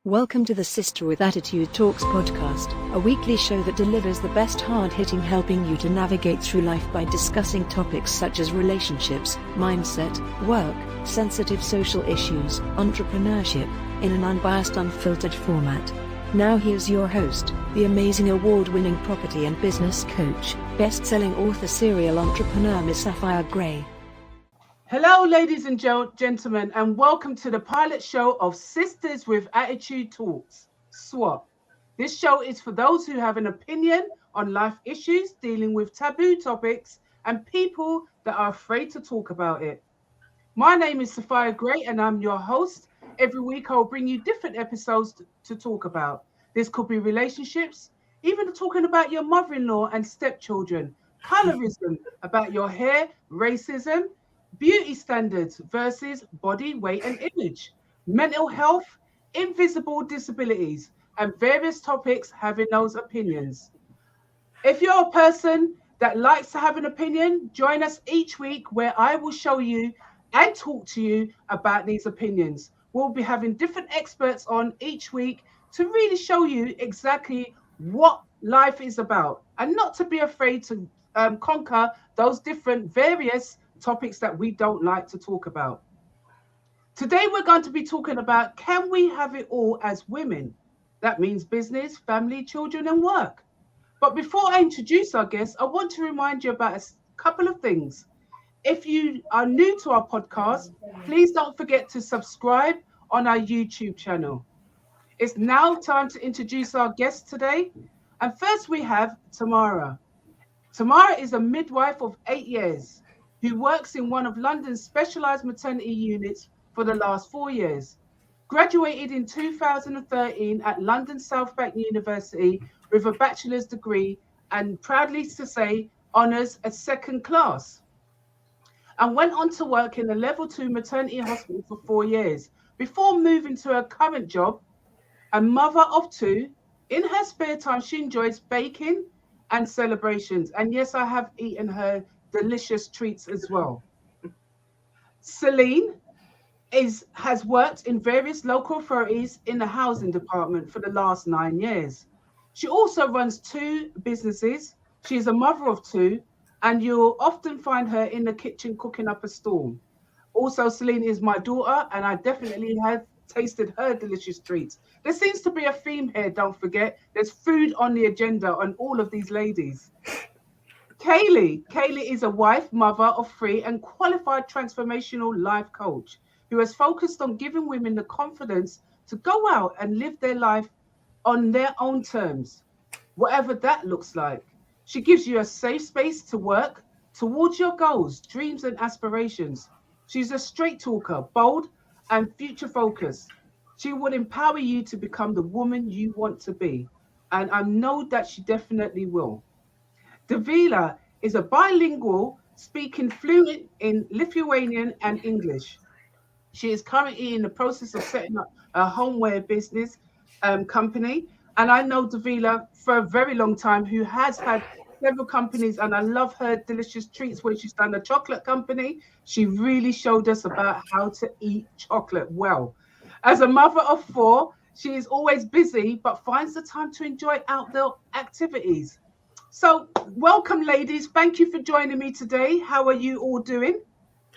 Welcome to the Sister with Attitude Talks podcast, a weekly show that delivers the best hard-hitting, helping you to navigate through life by discussing topics such as relationships, mindset, work, sensitive social issues, entrepreneurship, in an unbiased, unfiltered format. Now here's your host, the amazing award-winning property and business coach, best-selling author, serial entrepreneur, Miss 𝗪𝗪𝗪. Hello, ladies and gentlemen, and welcome to the pilot show of Sisters with Attitude Talks, SWAT. This show is for those who have an opinion on life issues, dealing with taboo topics, and people that are afraid to talk about it. My name is 𝗪𝗪𝗪, and I'm your host. Every week, I'll bring you different episodes to talk about. This could be relationships, even talking about your mother-in-law and stepchildren, colorism, about your hair, racism, beauty standards versus body weight and image, mental health, invisible disabilities, and various topics having those opinions. If you're a person that likes to have an opinion, join us each week where I will show you and talk to you about these opinions. We'll be having different experts on each week to really show you exactly what life is about and not to be afraid to conquer those different various topics that we don't like to talk about. Today, we're going to be talking about, can we have it all as women? That means business, family, children, and work. But before I introduce our guests, I want to remind you about a couple of things. If you are new to our podcast, please don't forget to subscribe on our YouTube channel. It's now time to introduce our guests today. And first, we have Tamara. Tamara is a midwife of 8 years who works in one of London's specialised maternity units for the last 4 years. Graduated in 2013 at London South Bank University with a bachelor's degree and, proudly to say, honours a second class. And went on to work in a level 2 maternity hospital for 4 years before moving to her current job. A mother of 2, in her spare time, she enjoys baking and celebrations. And yes, I have eaten her delicious treats as well. Serline has worked in various local authorities in the housing department for the last 9 years. She also runs 2 businesses. She is a mother of 2, and you'll often find her in the kitchen cooking up a storm. Also, Serline is my daughter, and I definitely have tasted her delicious treats. There seems to be a theme here, don't forget. There's food on the agenda on all of these ladies. Kayleigh is a wife, mother of 3, and qualified transformational life coach who has focused on giving women the confidence to go out and live their life on their own terms, whatever that looks like. She gives you a safe space to work towards your goals, dreams, and aspirations. She's a straight talker, bold, and future focused. She will empower you to become the woman you want to be, and I know that she definitely will. DOVILE is a bilingual, speaking fluent in Lithuanian and English. She is currently in the process of setting up a homeware business company. And I know DOVILE for a very long time, who has had several companies, and I love her delicious treats. When she's done a chocolate company, she really showed us about how to eat chocolate well. As a mother of 4, she is always busy, but finds the time to enjoy outdoor activities. So welcome, ladies. Thank you for joining me today. How are you all doing?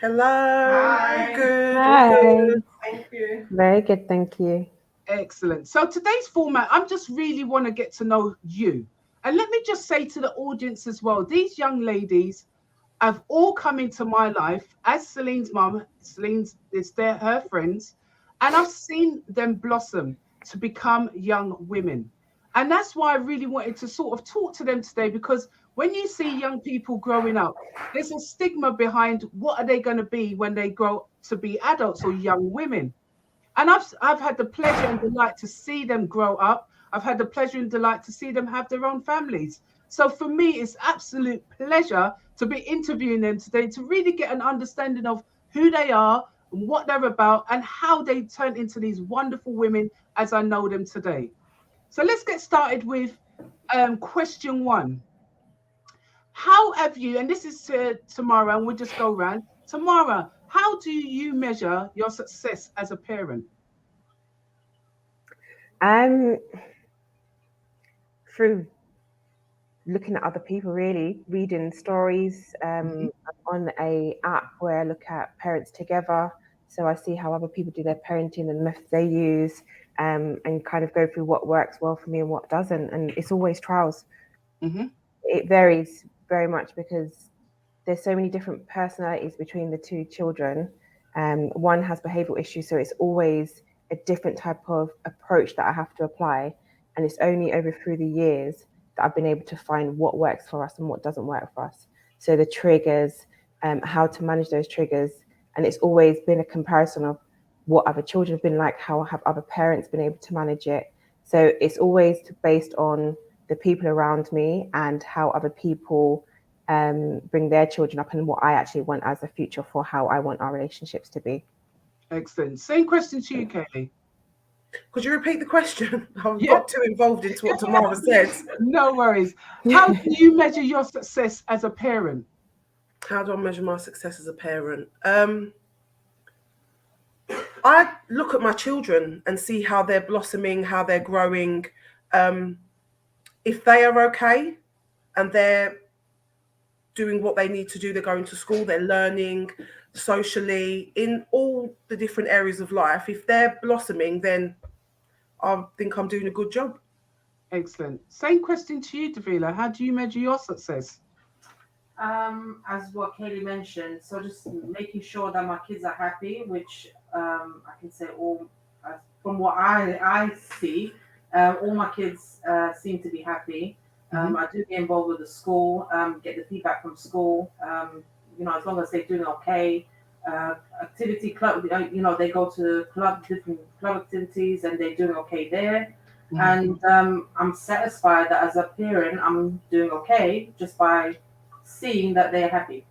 Hello. Hi. Good. Hi. Thank you. Very good, thank you. Excellent. So today's format, I just really want to get to know you. And let me just say to the audience as well, these young ladies have all come into my life as Serline's mum. Serline's is her friends. And I've seen them blossom to become young women. And that's why I really wanted to sort of talk to them today, because when you see young people growing up, there's a stigma behind what are they going to be when they grow to be adults or young women. And I've had the pleasure and delight to see them grow up. I've had the pleasure and delight to see them have their own families. So for me, it's absolute pleasure to be interviewing them today to really get an understanding of who they are, what they're about, and how they turn into these wonderful women as I know them today. So let's get started with question 1. How have you, and this is to Tamara, and we'll just go around. Tamara, how do you measure your success as a parent? Through looking at other people, really, reading stories. On a app where I look at parents together, so I see how other people do their parenting and the methods they use, and kind of go through what works well for me and what doesn't. And it's always trials. It varies very much because there's so many different personalities between the two children. One has behavioural issues, so it's always a different type of approach that I have to apply. And it's only over through the years that I've been able to find what works for us and what doesn't work for us. So the triggers, how to manage those triggers. And it's always been a comparison of what other children have been like, how have other parents been able to manage it. So it's always based on the people around me and how other people bring their children up and what I actually want as a future for how I want our relationships to be. Excellent. Same question to you, Kayleigh. Could you repeat the question? I got too involved into what Tamara says. No worries. How do you measure your success as a parent? How do I measure my success as a parent? I look at my children and see how they're blossoming, how they're growing. If they are okay and they're doing what they need to do, they're going to school, they're learning socially in all the different areas of life. If they're blossoming, then I think I'm doing a good job. Excellent. Same question to you, Davila. How do you measure your success? As what Kayleigh mentioned, so just making sure that my kids are happy, which I can say from what I see, all my kids seem to be happy. I do get involved with the school, get the feedback from school, as long as they're doing okay. Activity club, they go to different club activities and they're doing okay there. And I'm satisfied that as a parent, I'm doing okay just by seeing that they're happy.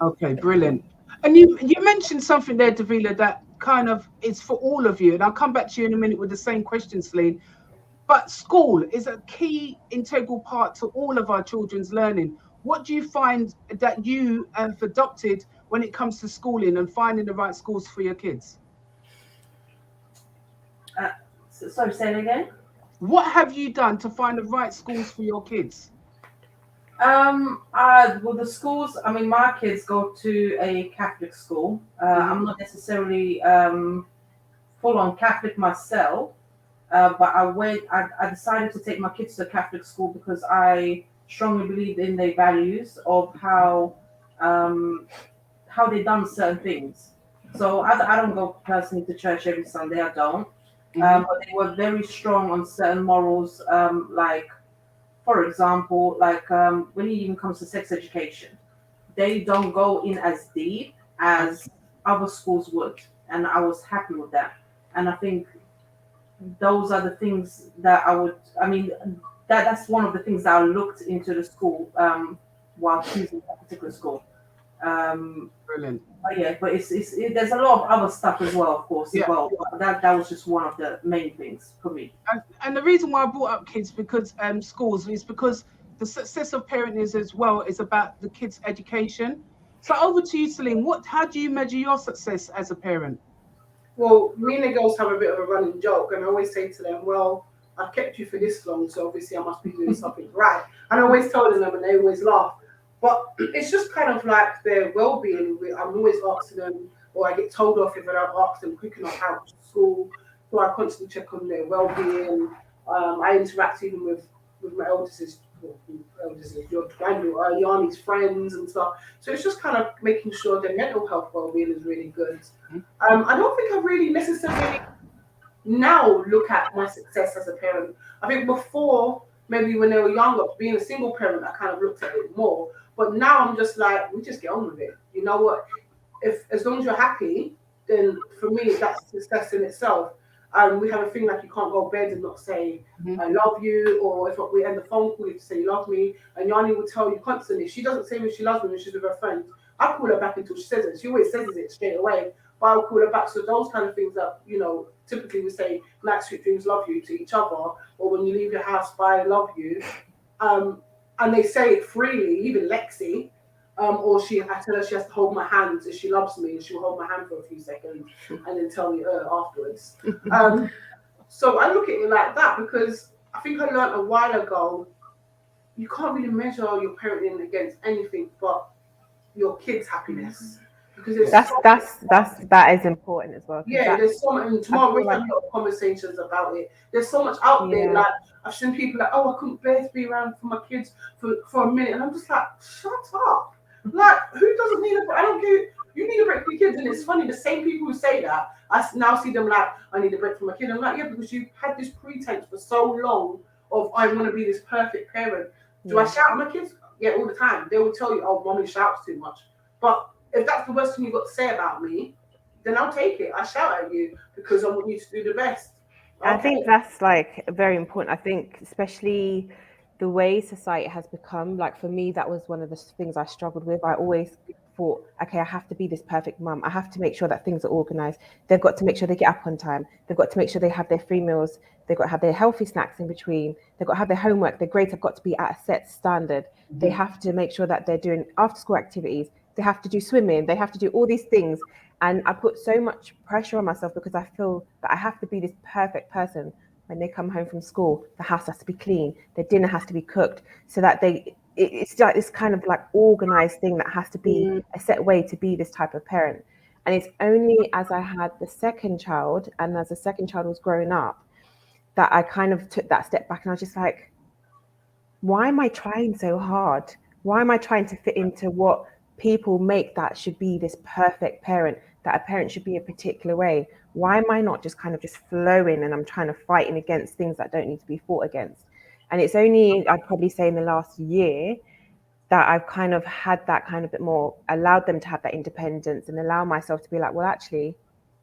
Okay, brilliant. And you mentioned something there, Davila, that kind of is for all of you. And I'll come back to you in a minute with the same question, Selene. But school is a key integral part to all of our children's learning. What do you find that you have adopted when it comes to schooling and finding the right schools for your kids? Sorry, say it again. What have you done to find the right schools for your kids? Well, the schools, my kids go to a Catholic school. I'm not necessarily full-on Catholic myself, but I decided to take my kids to a Catholic school because I strongly believe in their values of how they done certain things. So I don't go personally to church every Sunday, I don't. But they were very strong on certain morals, like, for example, when it even comes to sex education, they don't go in as deep as other schools would. And I was happy with that. And I think those are the things that that's one of the things that I looked into the school while choosing that particular school. Brilliant. But there's a lot of other stuff as well, of course, as well. But that was just one of the main things for me. And the reason why I brought up kids schools is because the success of parenting as well is about the kids' education. So over to you, Selene. How do you measure your success as a parent? Well, me and the girls have a bit of a running joke, and I always say to them, well, I've kept you for this long, so obviously I must be doing something right. And I always tell them, and they always laugh. But it's just kind of like their well-being. I'm always asking them, or I get told off if I don't ask them quick enough how to school. So I constantly check on their well-being. I interact even with my eldest, your granddaughter, Yanni's friends and stuff. So it's just kind of making sure their mental health well-being is really good. I don't think I really necessarily now look at my success as a parent. I think before, maybe when they were younger, being a single parent, I kind of looked at it more. But now I'm just like, we just get on with it. You know what? As long as you're happy, then for me, that's success in itself. We have a thing like you can't go to bed and not say, I love you, or if we end the phone call, you have to say you love me. And Yanni will tell you constantly, she doesn't say when she loves me when she's with her friends. I call her back until she says it. She always says it straight away, but I'll call her back. So those kind of things that, typically we say, night, sweet dreams, love you to each other, or when you leave your house, bye, love you. And they say it freely, even Lexi, or I tell her she has to hold my hand if she loves me, and she'll hold my hand for a few seconds and then tell me afterwards. So I look at it like that, because I think I learned a while ago, you can't really measure your parenting against anything but your kids' happiness. Because that is important as well. Yeah, there's so much, and tomorrow we have a lot of conversations about it. There's so much out there. Like, I've seen people like, oh, I couldn't bear to be around for my kids for a minute, and I'm just like, shut up. Like, who doesn't need a break? I don't care. You need a break for your kids, and it's funny, the same people who say that, I now see them like, I need a break for my kid. I'm like, yeah, because you've had this pretense for so long of, I want to be this perfect parent. Do I shout at my kids? Yeah, all the time. They will tell you, oh, mommy shouts too much. But if that's the worst thing you've got to say about me, then I'll take it. I shout at you because I want you to do the best. Okay. I think that's like very important. I think especially the way society has become, like for me, that was one of the things I struggled with. I always thought, okay, I have to be this perfect mum. I have to make sure that things are organized. They've got to make sure they get up on time. They've got to make sure they have their free meals. They've got to have their healthy snacks in between. They've got to have their homework. Their grades have got to be at a set standard. Mm-hmm. They have to make sure that they're doing after school activities. They have to do swimming. They have to do all these things. And I put so much pressure on myself because I feel that I have to be this perfect person. When they come home from school, the house has to be clean. Their dinner has to be cooked, so that it's like this kind of like organized thing that has to be a set way to be this type of parent. And it's only as I had the second child, and as the second child was growing up, that I kind of took that step back, and I was just like, why am I trying so hard? Why am I trying to fit into what people make that should be this perfect parent, that a parent should be a particular way? Why am I not just kind of just flowing, and I'm trying to fighting against things that don't need to be fought against? And it's only, I'd probably say in the last year, that I've kind of had that kind of bit more, allowed them to have that independence and allow myself to be like, well, actually,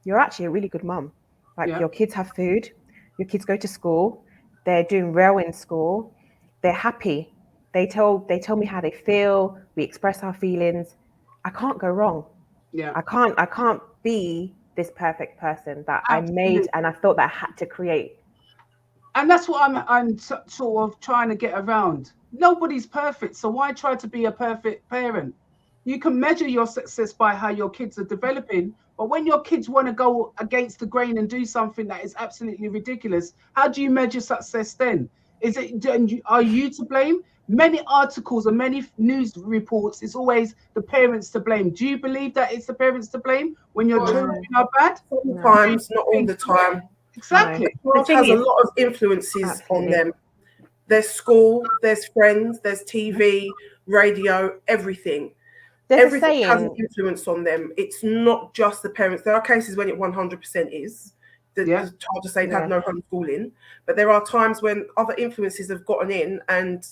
you're actually a really good mum. Like your kids have food, your kids go to school, they're doing well in school, they're happy. They tell me how they feel. We express our feelings. I can't go wrong. Yeah. I can't be this perfect person that I made, and I thought that I had to create. And that's what I'm sort of trying to get around. Nobody's perfect, so why try to be a perfect parent? You can measure your success by how your kids are developing, but when your kids want to go against the grain and do something that is absolutely ridiculous, how do you measure success then? Are you to blame? Many articles and many news reports, it's always the parents to blame. Do you believe that it's the parents to blame when your children are bad? Sometimes, not all the time. Exactly. It has a lot of influences on them. There's school, there's friends, there's TV, radio, everything. Everything has an influence on them. It's not just the parents. There are cases when it 100% is. The child is saying had no homeschooling, but there are times when other influences have gotten in, and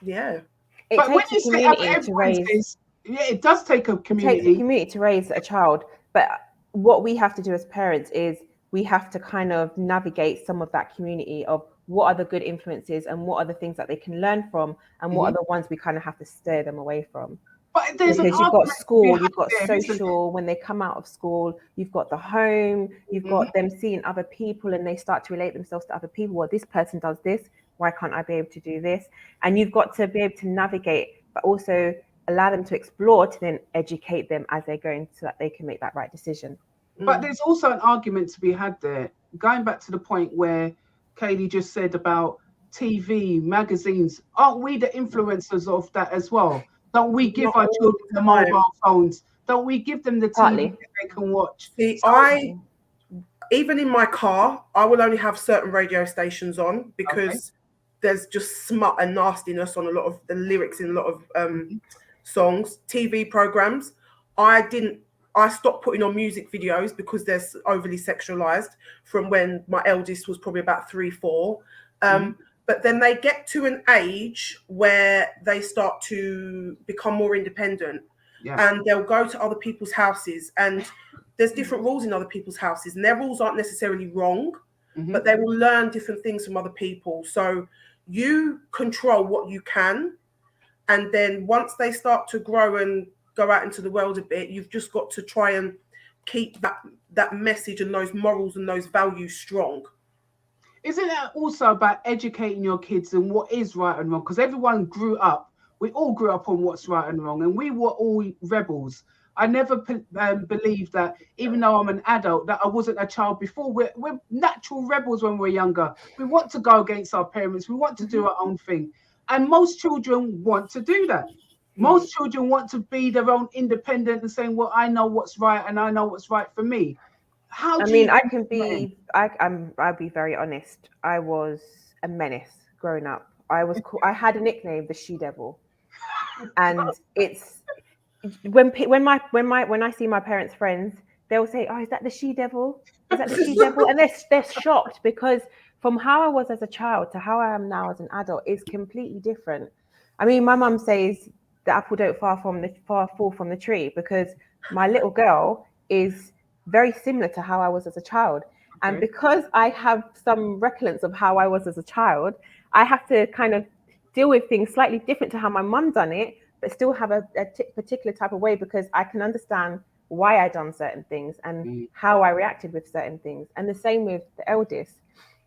but when you say other influences, it does take a community. It takes a community to raise a child. But what we have to do as parents is we have to kind of navigate some of that community of what are the good influences and what are the things that they can learn from, and what are the ones we kind of have to steer them away from. But because you've got school, you've got social, when they come out of school, you've got the home, you've got them seeing other people, and they start to relate themselves to other people. Well, this person does this, why can't I be able to do this? And you've got to be able to navigate, but also allow them to explore, to then educate them as they're going, so that they can make that right decision. But there's also an argument to be had there, going back to the point where Kayleigh just said about TV, magazines. Aren't we the influencers of that as well? Don't we give our children the mobile phones? Don't we give them the TV that they can watch? See, even in my car, I will only have certain radio stations on because there's just smut and nastiness on a lot of the lyrics in a lot of songs. TV programs, I stopped putting on music videos because they're overly sexualized from when my eldest was probably about 3-4. But then they get to an age where they start to become more independent, and they'll go to other people's houses, and there's different rules in other people's houses, and their rules aren't necessarily wrong, but they will learn different things from other people. So you control what you can, and then once they start to grow and go out into the world a bit, you've just got to try and keep that message and those morals and those values strong. Isn't that also about educating your kids and what is right and wrong? Because everyone grew up, we all grew up on what's right and wrong, and we were all rebels. I never believed that, even though I'm an adult, that I wasn't a child before. We're natural rebels when we're younger. We want to go against our parents. We want to do our own thing. And most children want to do that. Most children want to be their own independent and saying, well, I know what's right and I know what's right for me. I'll be very honest. I was a menace growing up. I had a nickname, the _She_Devil. And it's when I see my parents' friends, they'll say, "Oh, is that the _She_Devil? Is that the _She_Devil?" And they're shocked, because from how I was as a child to how I am now as an adult is completely different. I mean, my mum says the apple don't fall from the tree, because my little girl is very similar to how I was as a child. Okay. And because I have some recollection of how I was as a child, I have to kind of deal with things slightly different to how my mum done it, but still have a particular type of way, because I can understand why I done certain things and how I reacted with certain things. And the same with the eldest,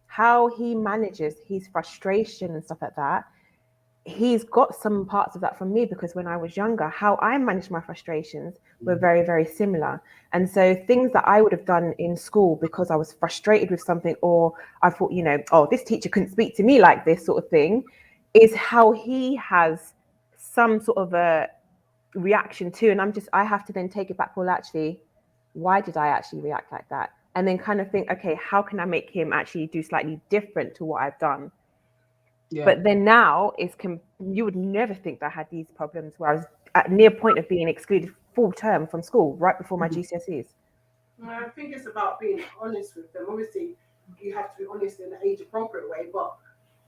how he manages his frustration and stuff like that. He's got some parts of that from me, because when I was younger, how I managed my frustrations were very, very similar. And so things that I would have done in school because I was frustrated with something, or I thought, oh, this teacher couldn't speak to me like this sort of thing, is how he has some sort of a reaction to. And I have to then take it back. Well, actually, why did I actually react like that? And then kind of think, okay, how can I make him actually do slightly different to what I've done? Yeah. But then now you would never think that I had these problems where I was at near point of being excluded full term from school right before my GCSEs. I think it's about being honest with them. Obviously, you have to be honest in an age-appropriate way, but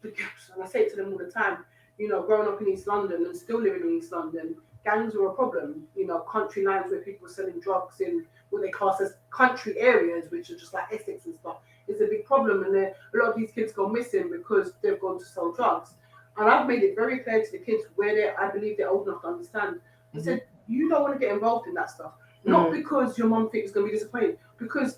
and I say it to them all the time, growing up in East London and still living in East London, gangs were a problem. Country lines where people were selling drugs in what they class as country areas, which are just like Essex and stuff, is a big problem. And a lot of these kids go missing because they've gone to sell drugs. And I've made it very clear to the kids where I believe they're old enough to understand. I said, you don't want to get involved in that stuff. Not because your mum thinks it's going to be disappointed,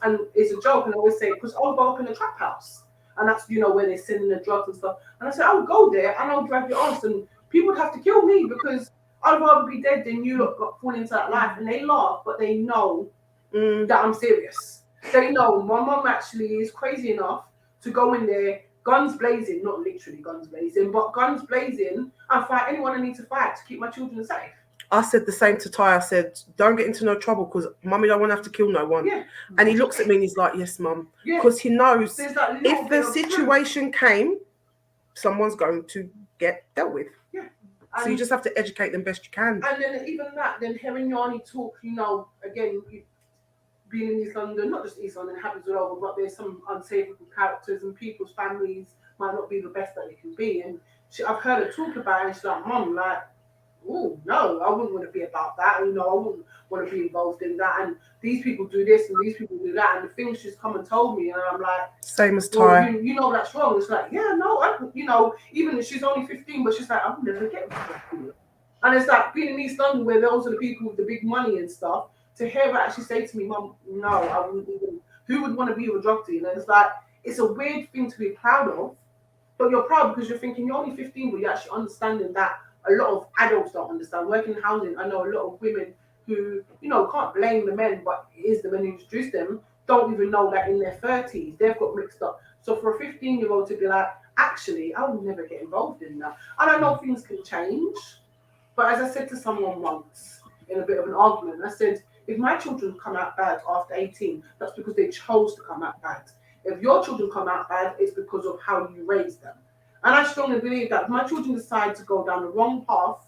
and it's a joke, and I always say, because I'll go up in a trap house. And that's, where they're selling the drugs and stuff. And I said, I would go there and I'll drag your ass, and people would have to kill me, because I'd rather be dead than you lot got fallen into that life. And they laugh, but they know that I'm serious. They know my mum actually is crazy enough to go in there, guns blazing, not literally guns blazing, but guns blazing, and fight anyone I need to fight to keep my children safe. I said the same to Ty. I said, don't get into no trouble, because mummy don't want to have to kill no one. Yeah. And he looks at me and he's like, yes, mum. Because he knows if the situation came, someone's going to get dealt with. Yeah. So you just have to educate them best you can. And then even that, then hearing Yanni talk, again, being in East London, not just East London, it happens all over, but there's some unsavourable characters, and people's families might not be the best that they can be. And I've heard her talk about it, and she's like, Mum, oh no, I wouldn't want to be about that. I wouldn't want to be involved in that. And these people do this and these people do that. And the things she's come and told me, and I'm like, same as Ty. Well, that's wrong. It's like, yeah, no, even if she's only 15, but she's like, I'll never get involved. And it's like being in East London, where those are the people with the big money and stuff. To hear her actually say to me, Mum, no, I wouldn't even. Who would want to be with a drug dealer? And it's like, it's a weird thing to be proud of, but you're proud because you're thinking you're only 15, but you're actually understanding that a lot of adults don't understand. Working in housing, I know a lot of women who, can't blame the men, but it is the men who introduced them, don't even know that in their 30s, they've got mixed up. So for a 15-year-old to be like, actually, I will never get involved in that. And I know things can change, but as I said to someone once in a bit of an argument, I said, if my children come out bad after 18, that's because they chose to come out bad. If your children come out bad, it's because of how you raised them. And I strongly believe that if my children decide to go down the wrong path,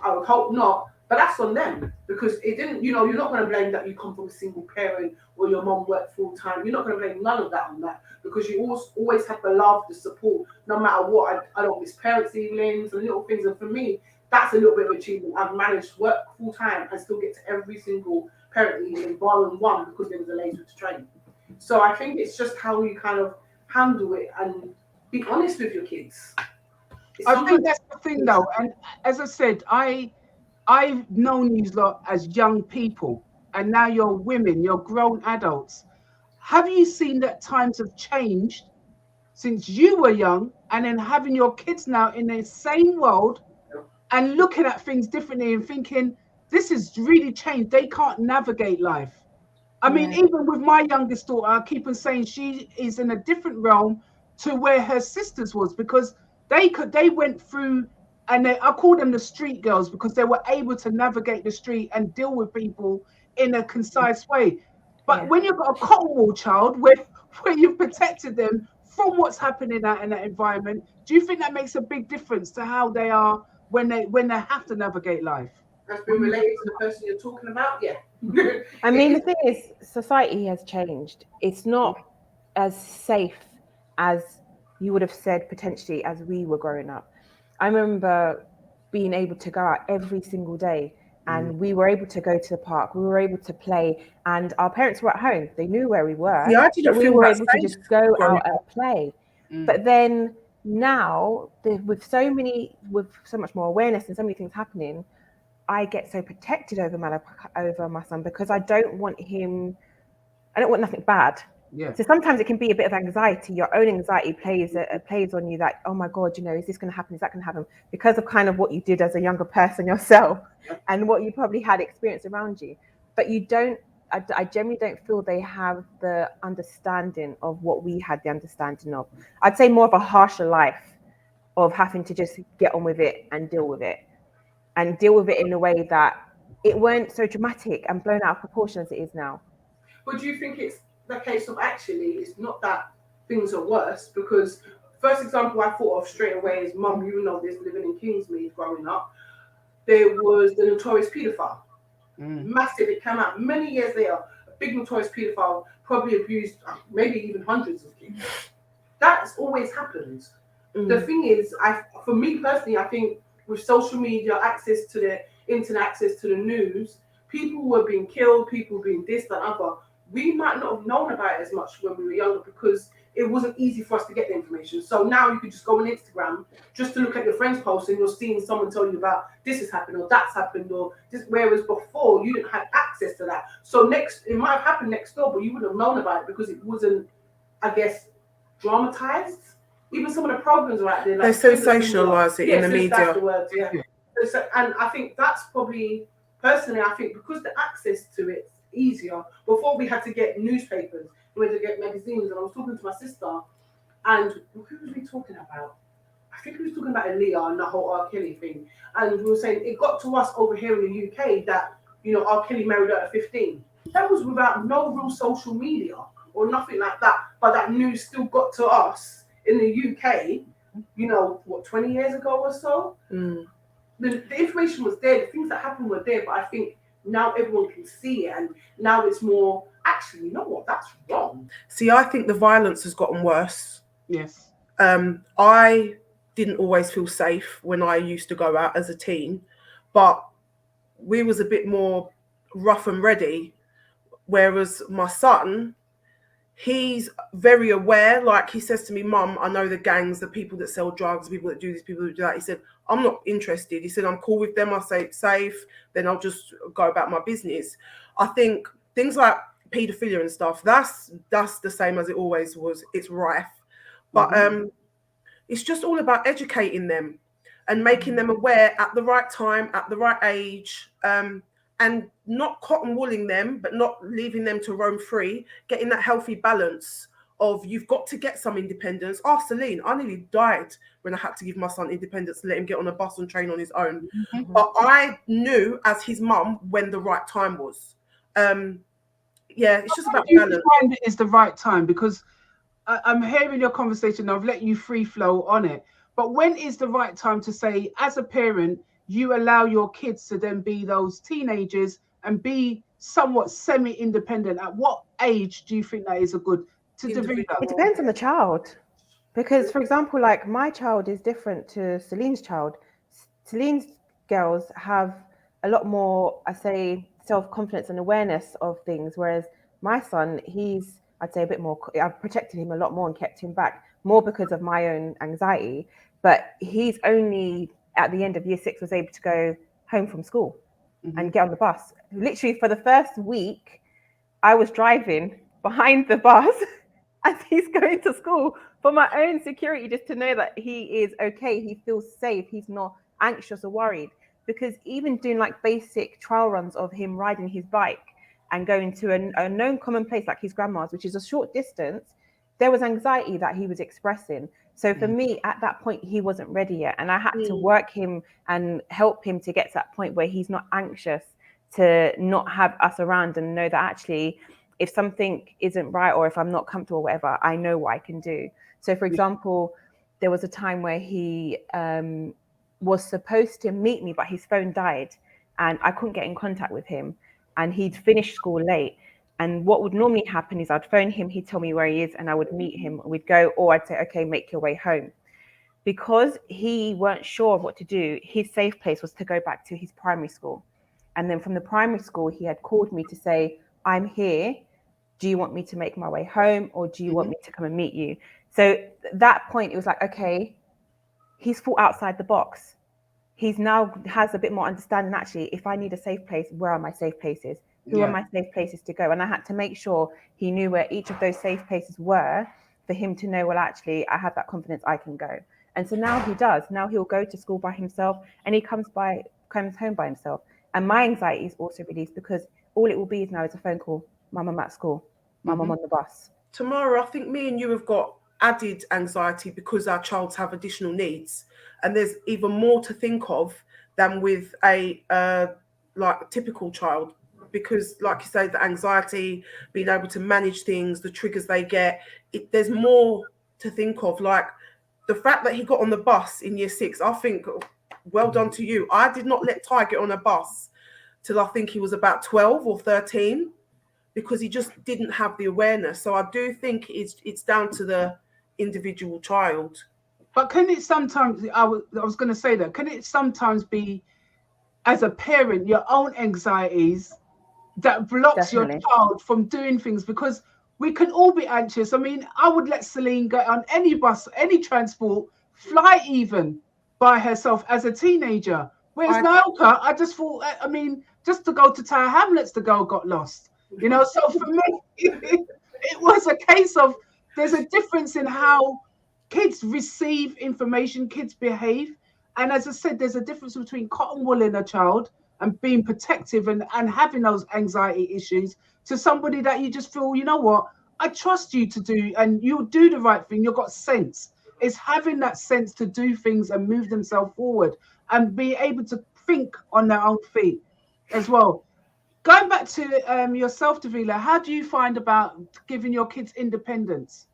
I would hope not, but that's on them, because it didn't, you're not going to blame that you come from a single parent or your mom worked full time. You're not going to blame none of that on that, because you always have the love, the support, no matter what. I don't miss parents' evenings and little things. And for me, that's a little bit of achievement. I've managed to work full time and still get to every single parent evening, barring one, because there was a lady to train. So I think it's just how you kind of handle it and be honest with your kids. I think that's the thing, though. And as I said, I've known you lot as young people, and now you're women, you're grown adults. Have you seen that times have changed since you were young, and then having your kids now in the same world and looking at things differently and thinking, this has really changed. They can't navigate life. I mean, even with my youngest daughter, I keep on saying she is in a different realm to where her sisters was, because they went through, and I call them the street girls, because they were able to navigate the street and deal with people in a concise way. But when you've got a cotton wool child where you've protected them from what's happening in that environment, do you think that makes a big difference to how they are when they have to navigate life? That's been related to the person you're talking about, yeah. I mean, the thing is, society has changed. It's not as safe as you would have said potentially as we were growing up. I remember being able to go out every single day, and we were able to go to the park. We were able to play, and our parents were at home. They knew where we were. Yeah, I didn't we feel were that able to safe just go growing out and play. But then now, with so much more awareness and so many things happening, I get so protected over my son, because I don't want nothing bad. Yeah. So sometimes it can be a bit of anxiety. Your own anxiety plays on you, that, oh my God, is this going to happen? Is that going to happen? Because of kind of what you did as a younger person yourself and what you probably had experience around you. But I generally don't feel they have the understanding of what we had the understanding of. I'd say more of a harsher life of having to just get on with it and deal with it. And deal with it in a way that it weren't so dramatic and blown out of proportion as it is now. But do you think it's the case of actually it's not that things are worse? Because first example I thought of straight away is mum, you know this, living in Kingsmead growing up, there was the notorious paedophile. Massive. It came out many years later. A big notorious paedophile, probably abused maybe even hundreds of kids. That's always happened. The thing is, for me personally, I think with social media, access to the internet, access to the news, people were being killed, people being this, that, other. We might not have known about it as much when we were younger, because it wasn't easy for us to get the information. So now you could just go on Instagram just to look at your friends' posts, and you're seeing someone tell you about this has happened or that's happened or this. Whereas before you didn't have access to that. So it might have happened next door, but you wouldn't have known about it because it wasn't, I guess, dramatized. Even some of the programs are out there. They sensationalise it in the media. That's the word, yeah. So, and I think that's probably, personally, I think because the access to it's easier. Before we had to get newspapers, we had to get magazines, and I was talking to my sister, and who was we talking about? I think we was talking about Aaliyah and the whole R. Kelly thing. And we were saying it got to us over here in the UK that, R. Kelly married her at 15. That was without no real social media or nothing like that. But that news still got to us in the UK, 20 years ago or so. The information was there, the things that happened were there, but I think now everyone can see it, and now it's more, actually, you know what, that's wrong. See, I think the violence has gotten worse. Yes. I didn't always feel safe when I used to go out as a teen, but we was a bit more rough and ready, whereas my son, he's very aware. Like, he says to me, Mum, I know the gangs, the people that sell drugs, people that do this, people that do that. He said, I'm not interested. He said, I'm cool with them. I say it's safe. Then I'll just go about my business. I think things like paedophilia and stuff, that's the same as it always was. It's rife. But it's just all about educating them and making them aware at the right time, at the right age, and not cotton wooling them, but not leaving them to roam free, getting that healthy balance of, you've got to get some independence. Celine, I nearly died when I had to give my son independence to let him get on a bus and train on his own. But I knew as his mum when the right time was. It's just about balance. Find it is the right time, because I'm hearing your conversation. I've let you free flow on it. But when is the right time to say, as a parent, you allow your kids to then be those teenagers and be somewhat semi-independent? At what age do you think that is a good to develop? It depends on the child, because, for example, like my child is different to Celine's child. Celine's girls have a lot more, I say, self-confidence and awareness of things, whereas my son, I'd say a bit more, I've protected him a lot more and kept him back more because of my own anxiety. But he's only at the end of year 6 was able to go home from school and get on the bus. Literally for the first week, I was driving behind the bus as he's going to school for my own security, just to know that he is okay. He feels safe. He's not anxious or worried. because even doing like basic trial runs of him riding his bike and going to a known common place like his grandma's, which is a short distance, there was anxiety that he was expressing. So for me, at that point, he wasn't ready yet. And I had to work him and help him to get to that point where he's not anxious to not have us around and know that actually, if something isn't right or if I'm not comfortable or whatever, I know what I can do. So for example, there was a time where he was supposed to meet me, but his phone died and I couldn't get in contact with him. And he'd finished school late. And what would normally happen is I'd phone him, he'd tell me where he is, and I would meet him. We'd go, or I'd say, okay, make your way home. Because he weren't sure of what to do, his safe place was to go back to his primary school. And then from the primary school, he had called me to say, I'm here. Do you want me to make my way home, or do you want me to come and meet you? So at that point, it was like, okay, he's thought outside the box. He's now has a bit more understanding. Actually, if I need a safe place, where are my safe places? Who are my safe places to go? And I had to make sure he knew where each of those safe places were for him to know, well, actually, I have that confidence, I can go. And so now he does. Now he'll go to school by himself and he comes home by himself. And my anxiety is also released because all it will be is now is a phone call. Mum, I'm at school. Mum, I'm on the bus. Tamara, I think me and you have got added anxiety because our childs have additional needs. And there's even more to think of than with a like typical child. Because like you say, the anxiety, being able to manage things, the triggers they get, there's more to think of. Like the fact that he got on the bus in year 6, I think, well done to you. I did not let Ty get on a bus till I think he was about 12 or 13 because he just didn't have the awareness. So I do think it's down to the individual child. But can it sometimes, I was going to say that, can it sometimes be, as a parent, your own anxieties that blocks your child from doing things? Because we can all be anxious. I mean, I would let Celine go on any bus, any transport, fly even by herself as a teenager. Whereas Naoka, I just thought, I mean, just to go to Tower Hamlets, the girl got lost. You know, so for me, it was a case of there's a difference in how kids receive information, kids behave. And as I said, there's a difference between cotton wool in a child and being protective and having those anxiety issues to somebody that you just feel, you know what, I trust you to do, and you'll do the right thing. You've got sense. It's having that sense to do things and move themselves forward and be able to think on their own feet as well. Going back to yourself, Davila, how do you find about giving your kids independence?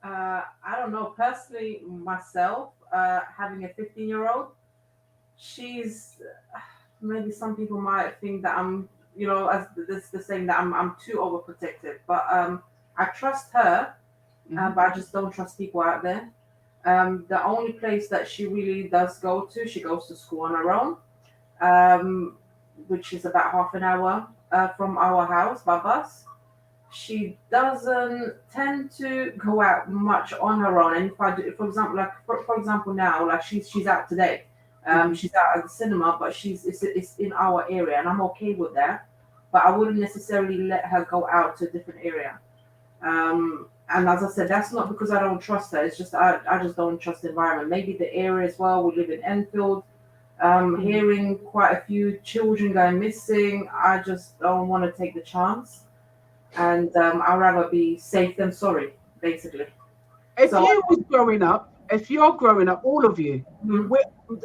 I don't know. Personally, myself, having a 15-year-old, she's, maybe some people might think that I'm, you know, as the saying that I'm too overprotective, but I trust her, but I just don't trust people out there. The only place that she really does go to, she goes to school on her own, which is about half an hour from our house by bus. She doesn't tend to go out much on her own. And if I do, for example, like for example now, like she's out today. She's out at the cinema, but it's in our area, and I'm okay with that. But I wouldn't necessarily let her go out to a different area. And as I said, that's not because I don't trust her. It's just I just don't trust the environment. Maybe the area as well. We live in Enfield. Hearing quite a few children going missing, I just don't want to take the chance. And I'd rather be safe than sorry, basically. If you're growing up, all of you,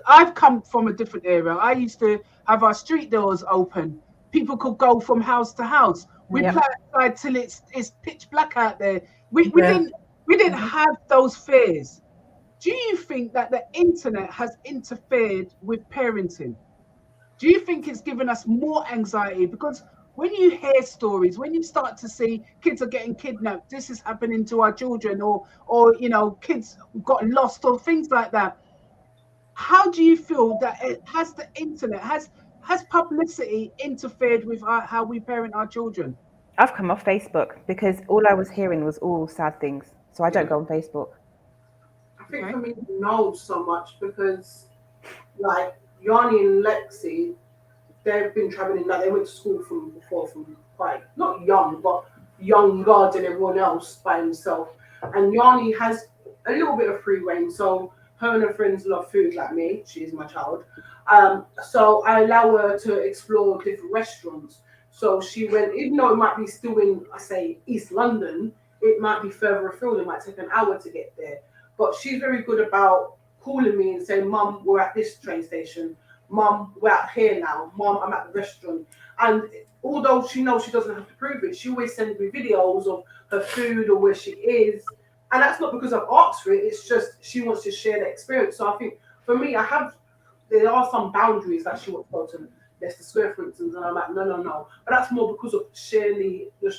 I've come from a different era. I used to have our street doors open. People could go from house to house. We play outside till it's pitch black out there. We didn't have those fears. Do you think that the internet has interfered with parenting? Do you think it's given us more anxiety? Because when you hear stories, when you start to see kids are getting kidnapped, this is happening to our children, or you know, kids got lost or things like that. How do you feel that has the internet, has publicity interfered with how we parent our children? I've come off Facebook because all I was hearing was all sad things. So I don't go on Facebook. I think for me, no, so much because like Yanni and Lexi, they've been traveling, like they went to school from quite, not young, but younger than everyone else by himself. And Yanni has a little bit of free reign. So her and her friends love food like me. She is my child. So I allow her to explore different restaurants. So she went, even though it might be still in, I say, East London, it might be further afield. It might take an hour to get there. But she's very good about calling me and saying, Mum, we're at this train station. Mum, we're out here now. Mum, I'm at the restaurant. And although she knows she doesn't have to prove it, she always sends me videos of her food or where she is. And that's not because I've asked for it. It's just she wants to share the experience. So I think for me, there are some boundaries that she wants to go to Leicester Square, for instance. And I'm like, no. But that's more because of sharing the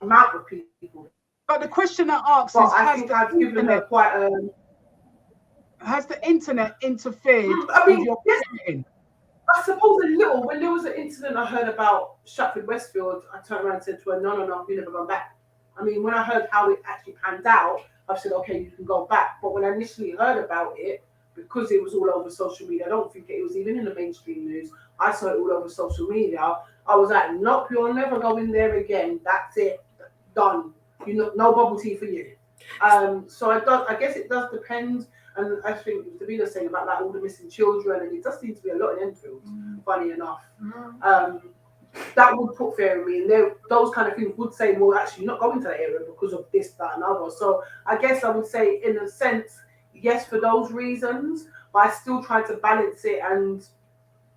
amount of people. But the question I asked is, I think I've given her quite has the internet interfered I mean, with your parenting? I suppose a little. When there was an incident I heard about Stratford Westfield, I turned around and said to her, no, you never gone back. I mean, when I heard how it actually panned out, I said, okay, you can go back. But when I initially heard about it, because it was all over social media, I don't think it was even in the mainstream news. I saw it all over social media. I was like, nope, you'll never go in there again. That's it. Done. No bubble tea for you. So I guess it does depend. And I think Davina's saying about like all the missing children, and it does seem to be a lot in Enfield, funny enough. That would put fear in me. And those kind of things would say, well, actually, you're not going to that area because of this, that, and other. So I guess I would say, in a sense, yes, for those reasons, but I still try to balance it and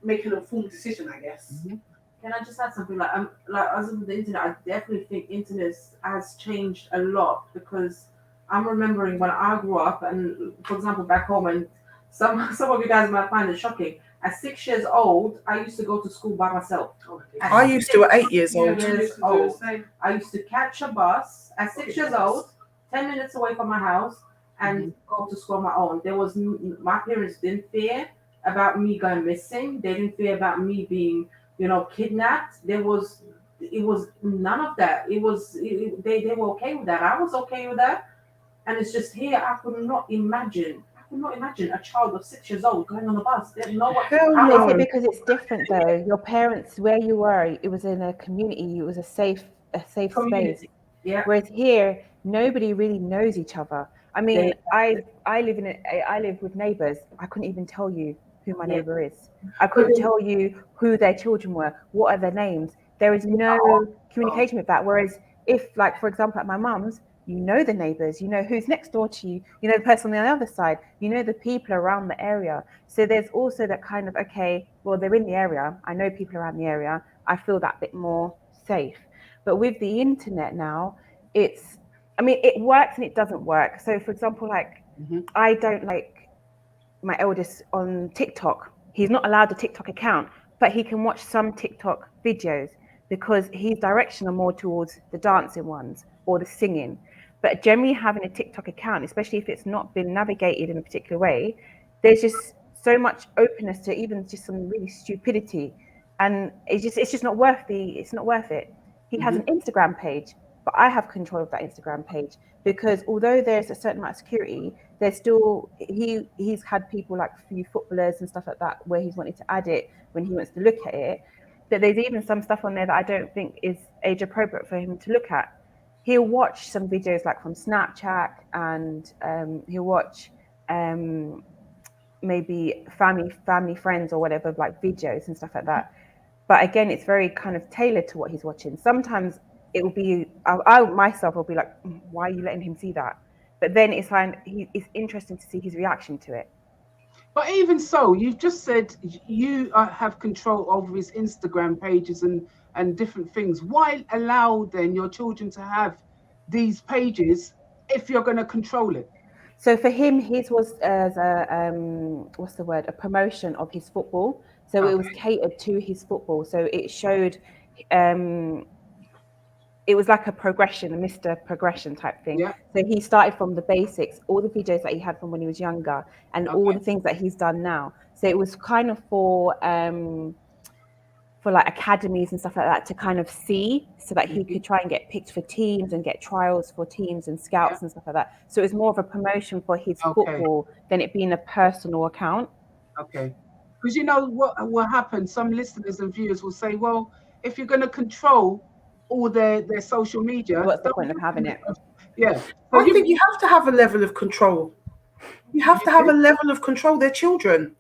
make an informed decision, I guess. Can I just add something? Like as of the internet, I definitely think internet has changed a lot, because I'm remembering when I grew up, and for example, back home, and some of you guys might find it shocking. At 6 years old, I used to go to school by myself. I used to at 8 years old. I used to catch a bus at 6 years old, 10 minutes away from my house, and go to school on my own. My parents didn't fear about me going missing. They didn't fear about me being, kidnapped. It was none of that. They were okay with that. I was okay with that. And it's just here, I could not imagine a child of 6 years old going on a bus. There's no one. Is it because it's different though? Your parents, where you were, it was in a community. It was a safe space. Yeah. Whereas here, nobody really knows each other. I mean, I live with neighbours. I couldn't even tell you who my neighbour is. I couldn't tell you who their children were. What are their names? There is no communication with that. Whereas if, like, for example, at my mum's, you know the neighbours, you know who's next door to you, you know the person on the other side, you know the people around the area. So there's also that kind of, okay, well, they're in the area, I know people around the area, I feel that bit more safe. But with the internet now, it works and it doesn't work. So for example, like, I don't like my eldest on TikTok. He's not allowed a TikTok account, but he can watch some TikTok videos because his direction are more towards the dancing ones or the singing. But generally having a TikTok account, especially if it's not been navigated in a particular way, there's just so much openness to even just some really stupidity. And it's just not worth it. He has an Instagram page, but I have control of that Instagram page, because although there's a certain amount of security, there's still, he's had people like a few footballers and stuff like that where he's wanted to add it when he wants to look at it. But there's even some stuff on there that I don't think is age appropriate for him to look at. He'll watch some videos like from Snapchat, and he'll watch maybe family friends or whatever, like videos and stuff like that. But again, it's very kind of tailored to what he's watching. Sometimes it will be, I myself will be like, why are you letting him see that? But then it's interesting to see his reaction to it. But even so, you've just said you have control over his Instagram pages and different things. Why allow then your children to have these pages if you're going to control it? So for him, his was as a promotion of his football. So it was catered to his football. So it showed, it was like a progression, a Mr. Progression type thing. Yeah. So he started from the basics, all the videos that he had from when he was younger, and all the things that he's done now. So it was kind of for like academies and stuff like that to kind of see, so that he could try and get picked for teams and get trials for teams and scouts and stuff like that. So it was more of a promotion for his football than it being a personal account. Okay. Because you know what will happen, some listeners and viewers will say, well, if you're going to control all their social media, what's the point of having it? Yeah. I think you have to have a level of control. You have to have a level of control. They're children.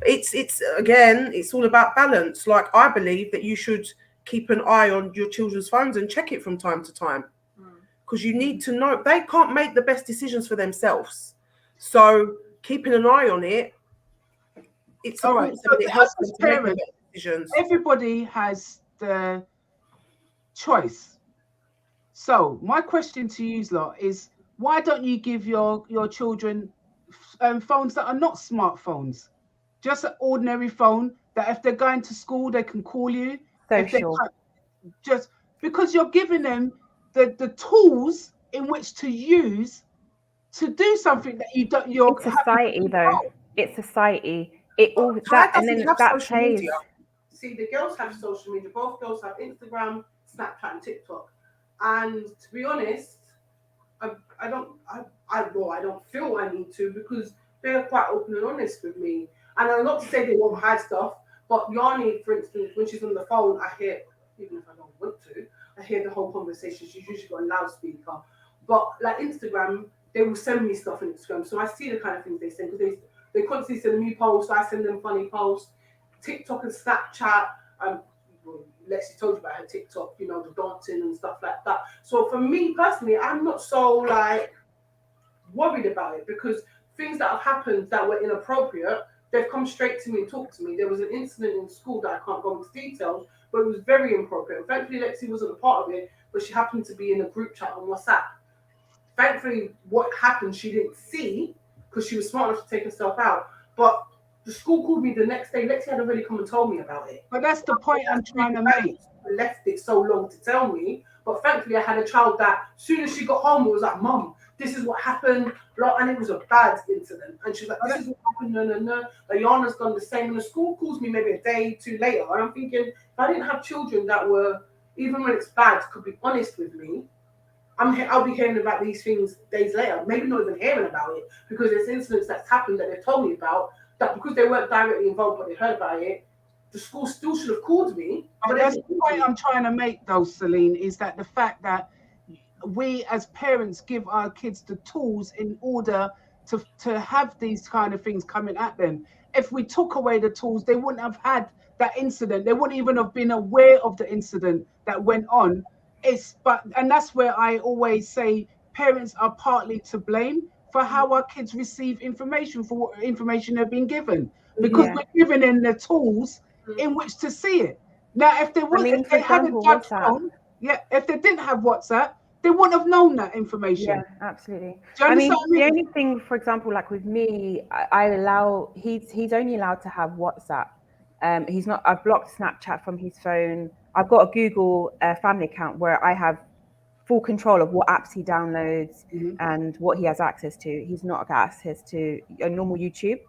It's all about balance. Like, I believe that you should keep an eye on your children's phones and check it from time to time, because you need to know they can't make the best decisions for themselves. So keeping an eye on it, it's all right. So it helps them to make the parents, best decisions. Everybody has the choice. So my question to you lot is, why don't you give your children phones that are not smartphones, just an ordinary phone that if they're going to school they can call you? Social. Just because you're giving them the tools in which to use to do something that you don't. It's society, though. It's society. It all that, and then that plays. Media. See, the girls have social media. Both girls have Instagram, Snapchat, and TikTok. And to be honest, I don't feel I need to, because they're quite open and honest with me. And I'm not to say they won't hide stuff, but Yanni, for instance, when she's on the phone, I hear, even if I don't want to, I hear the whole conversation. She's usually got a loudspeaker. But like Instagram, they will send me stuff on Instagram. So I see the kind of things they send, because they constantly send me posts. I send them funny posts. TikTok and Snapchat. Lexi told you about her TikTok, the dancing and stuff like that. So for me personally, I'm not so like worried about it, because things that have happened that were inappropriate, they've come straight to me and talked to me. There was an incident in school that I can't go into details, but it was very inappropriate. Thankfully, Lexi wasn't a part of it, but she happened to be in a group chat on WhatsApp. Thankfully, what happened, she didn't see, because she was smart enough to take herself out. But the school called me the next day. Lexi had already come and told me about it. But that's the point I'm trying to make. Left it so long to tell me, but thankfully I had a child that as soon as she got home, it was like, Mum, this is what happened, and it was a bad incident. And she was like, this is what happened, no. Ayana's done the same. And the school calls me maybe a day, two later, and I'm thinking, if I didn't have children that were, even when it's bad, could be honest with me, I'll be hearing about these things days later, maybe not even hearing about it, because there's incidents that's happened that they've told me about, that because they weren't directly involved but they heard about it, the school still should have called me. But that's the point I'm trying to make, though, Celine, is that the fact that we as parents give our kids the tools in order to have these kind of things coming at them. If we took away the tools, they wouldn't have had that incident. They wouldn't even have been aware of the incident that went on. And that's where I always say parents are partly to blame for how our kids receive information, for what information they're being given, because we're giving them the tools in which to see it. Now, if they if they had a touch phone, if they didn't have WhatsApp, they wouldn't have known that information. Yeah, absolutely. The only thing, for example, like with me, he's only allowed to have WhatsApp. I've blocked Snapchat from his phone. I've got a Google family account where I have full control of what apps he downloads and what he has access to. He's not got access to a normal YouTube.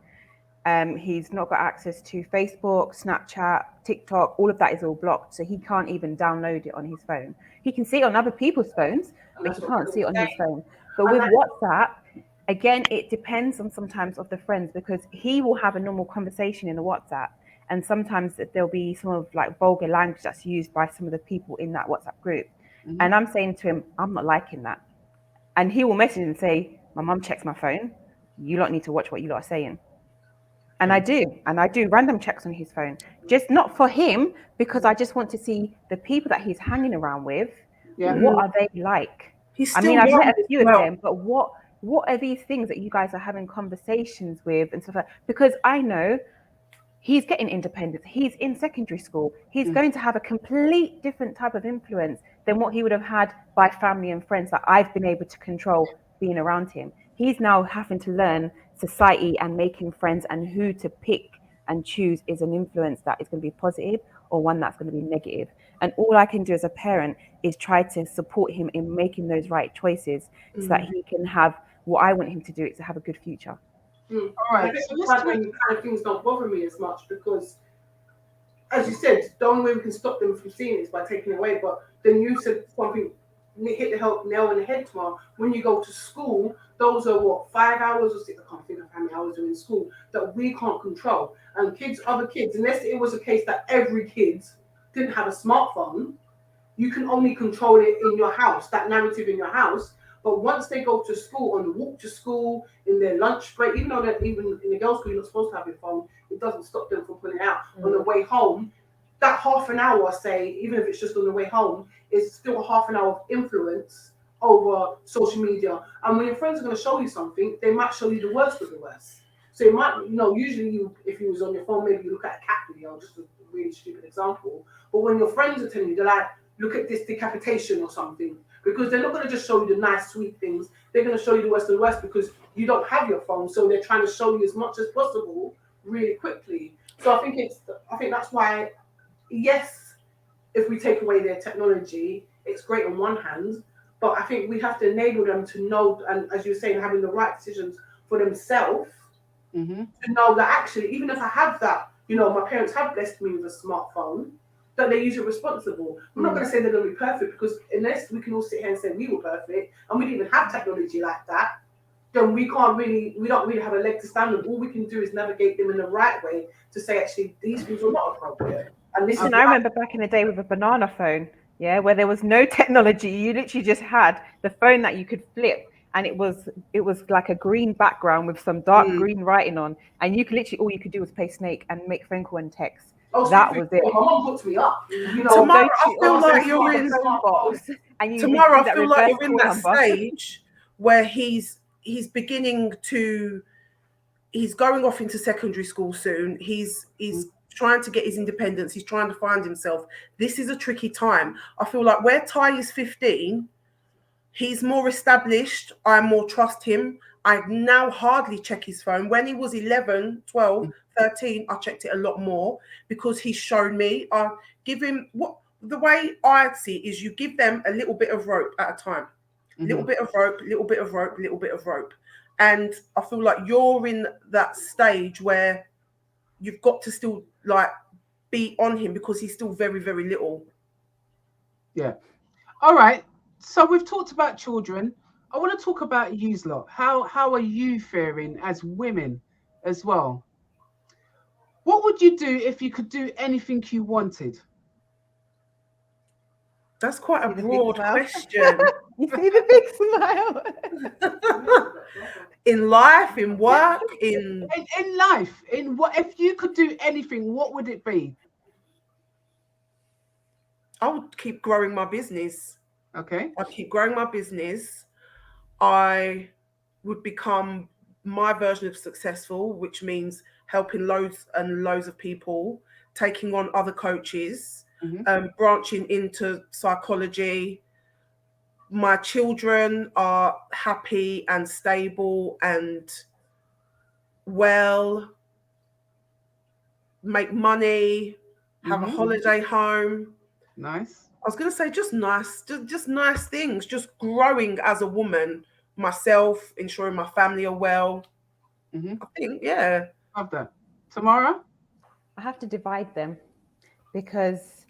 He's not got access to Facebook, Snapchat, TikTok. All of that is all blocked, so he can't even download it on his phone. He can see it on other people's phones, but he can't see it on his phone. But with WhatsApp, again, it depends on sometimes of the friends, because he will have a normal conversation in a WhatsApp, and sometimes there'll be some of like vulgar language that's used by some of the people in that WhatsApp group. And I'm saying to him, I'm not liking that. And he will message and say, my mum checks my phone. You lot need to watch what you lot are saying. And I do random checks on his phone, just not for him, because I just want to see the people that he's hanging around with. What are they like? I've met a few of them, but what are these things that you guys are having conversations with and stuff like that? Because I know he's getting independence. He's in secondary school. He's going to have a complete different type of influence than what he would have had by family and friends that I've been able to control being around him. He's now having to learn society and making friends, and who to pick and choose is an influence that is going to be positive or one that's going to be negative. And all I can do as a parent is try to support him in making those right choices so that he can have what I want him to do, is to have a good future. All right. So this kind of things don't bother me as much, because, as you said, the only way we can stop them from seeing it is by taking it away. But then you said something, hit the nail on the head, tomorrow. When you go to school, those are 5 hours or 6? I can't think of how many hours are in school that we can't control. And other kids, unless it was a case that every kid didn't have a smartphone, you can only control it in your house, that narrative in your house. But once they go to school, on the walk to school, in their lunch break, even though even in the girls' school you're not supposed to have your phone, it doesn't stop them from pulling it out. On the way home, that half an hour, say, even if it's just on the way home, is still a half an hour of influence over social media. And when your friends are going to show you something, they might show you the worst of the worst. So you might, usually if you was on your phone, maybe you look at a cat video, just a really stupid example. But when your friends are telling you, they're like, look at this decapitation or something, because they're not going to just show you the nice, sweet things. They're going to show you the worst of the worst because you don't have your phone. So they're trying to show you as much as possible really quickly. So I think that's why, yes, if we take away their technology, it's great on one hand, but I think we have to enable them to know, and as you were saying, having the right decisions for themselves, to know that actually, even if I have that, my parents have blessed me with a smartphone, that they use it responsible. I'm not going to say they're going to be perfect, because unless we can all sit here and say we were perfect and we didn't even have technology like that, then we don't really have a leg to stand on. All we can do is navigate them in the right way to say, actually, these things are not appropriate. And this I remember back in the day with a banana phone, where there was no technology. You literally just had the phone that you could flip, and it was like a green background with some dark green writing on, and you could literally, all you could do was play Snake and make phone call and text. That was it. My mom puts me up. Tamara, I feel like you're in that stage where he's going off into secondary school soon. He's trying to get his independence. He's trying to find himself. This is a tricky time. I feel like where Ty is 15, he's more established. I more trust him. I now hardly check his phone. When he was 11, 12, 13, I checked it a lot more because he's shown me. I give him the way I see it is you give them a little bit of rope at a time. Little bit of rope, little bit of rope, little bit of rope. And I feel like you're in that stage where you've got to still be on him because he's still very, very little. Yeah. All right. So we've talked about children. I want to talk about you lot. How are you faring as women as well? What would you do if you could do anything you wanted? That's quite a broad question. You see the big smile. In life, in work, in life, in what? If you could do anything, what would it be? I would keep growing my business. Okay. I'd keep growing my business. I would become my version of successful, which means helping loads and loads of people, taking on other coaches, branching into psychology. My children are happy and stable and well, make money, have a holiday home. Nice. I was going to say just nice things, just growing as a woman, myself, ensuring my family are well. I think, yeah. Love that. Tamara? I have to divide them because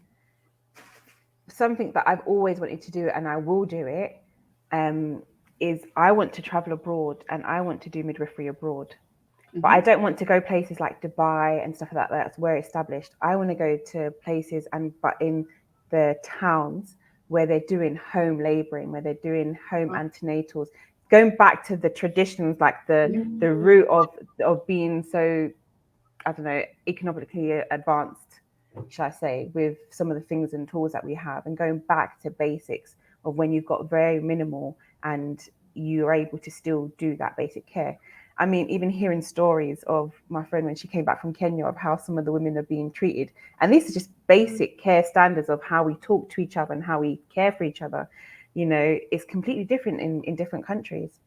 something that I've always wanted to do, and I will do it, is I want to travel abroad and I want to do midwifery abroad. But I don't want to go places like Dubai and stuff like that. That's where it's established. I want to go to places but in the towns where they're doing home laboring, where they're doing home antenatals, going back to the traditions, like the root of being so, I don't know, economically advanced, shall I say, with some of the things and tools that we have, and going back to basics of when you've got very minimal and you're able to still do that basic care. I mean, even hearing stories of my friend when she came back from Kenya of how some of the women are being treated. And these are just basic care standards of how we talk to each other and how we care for each other. It's completely different in different countries.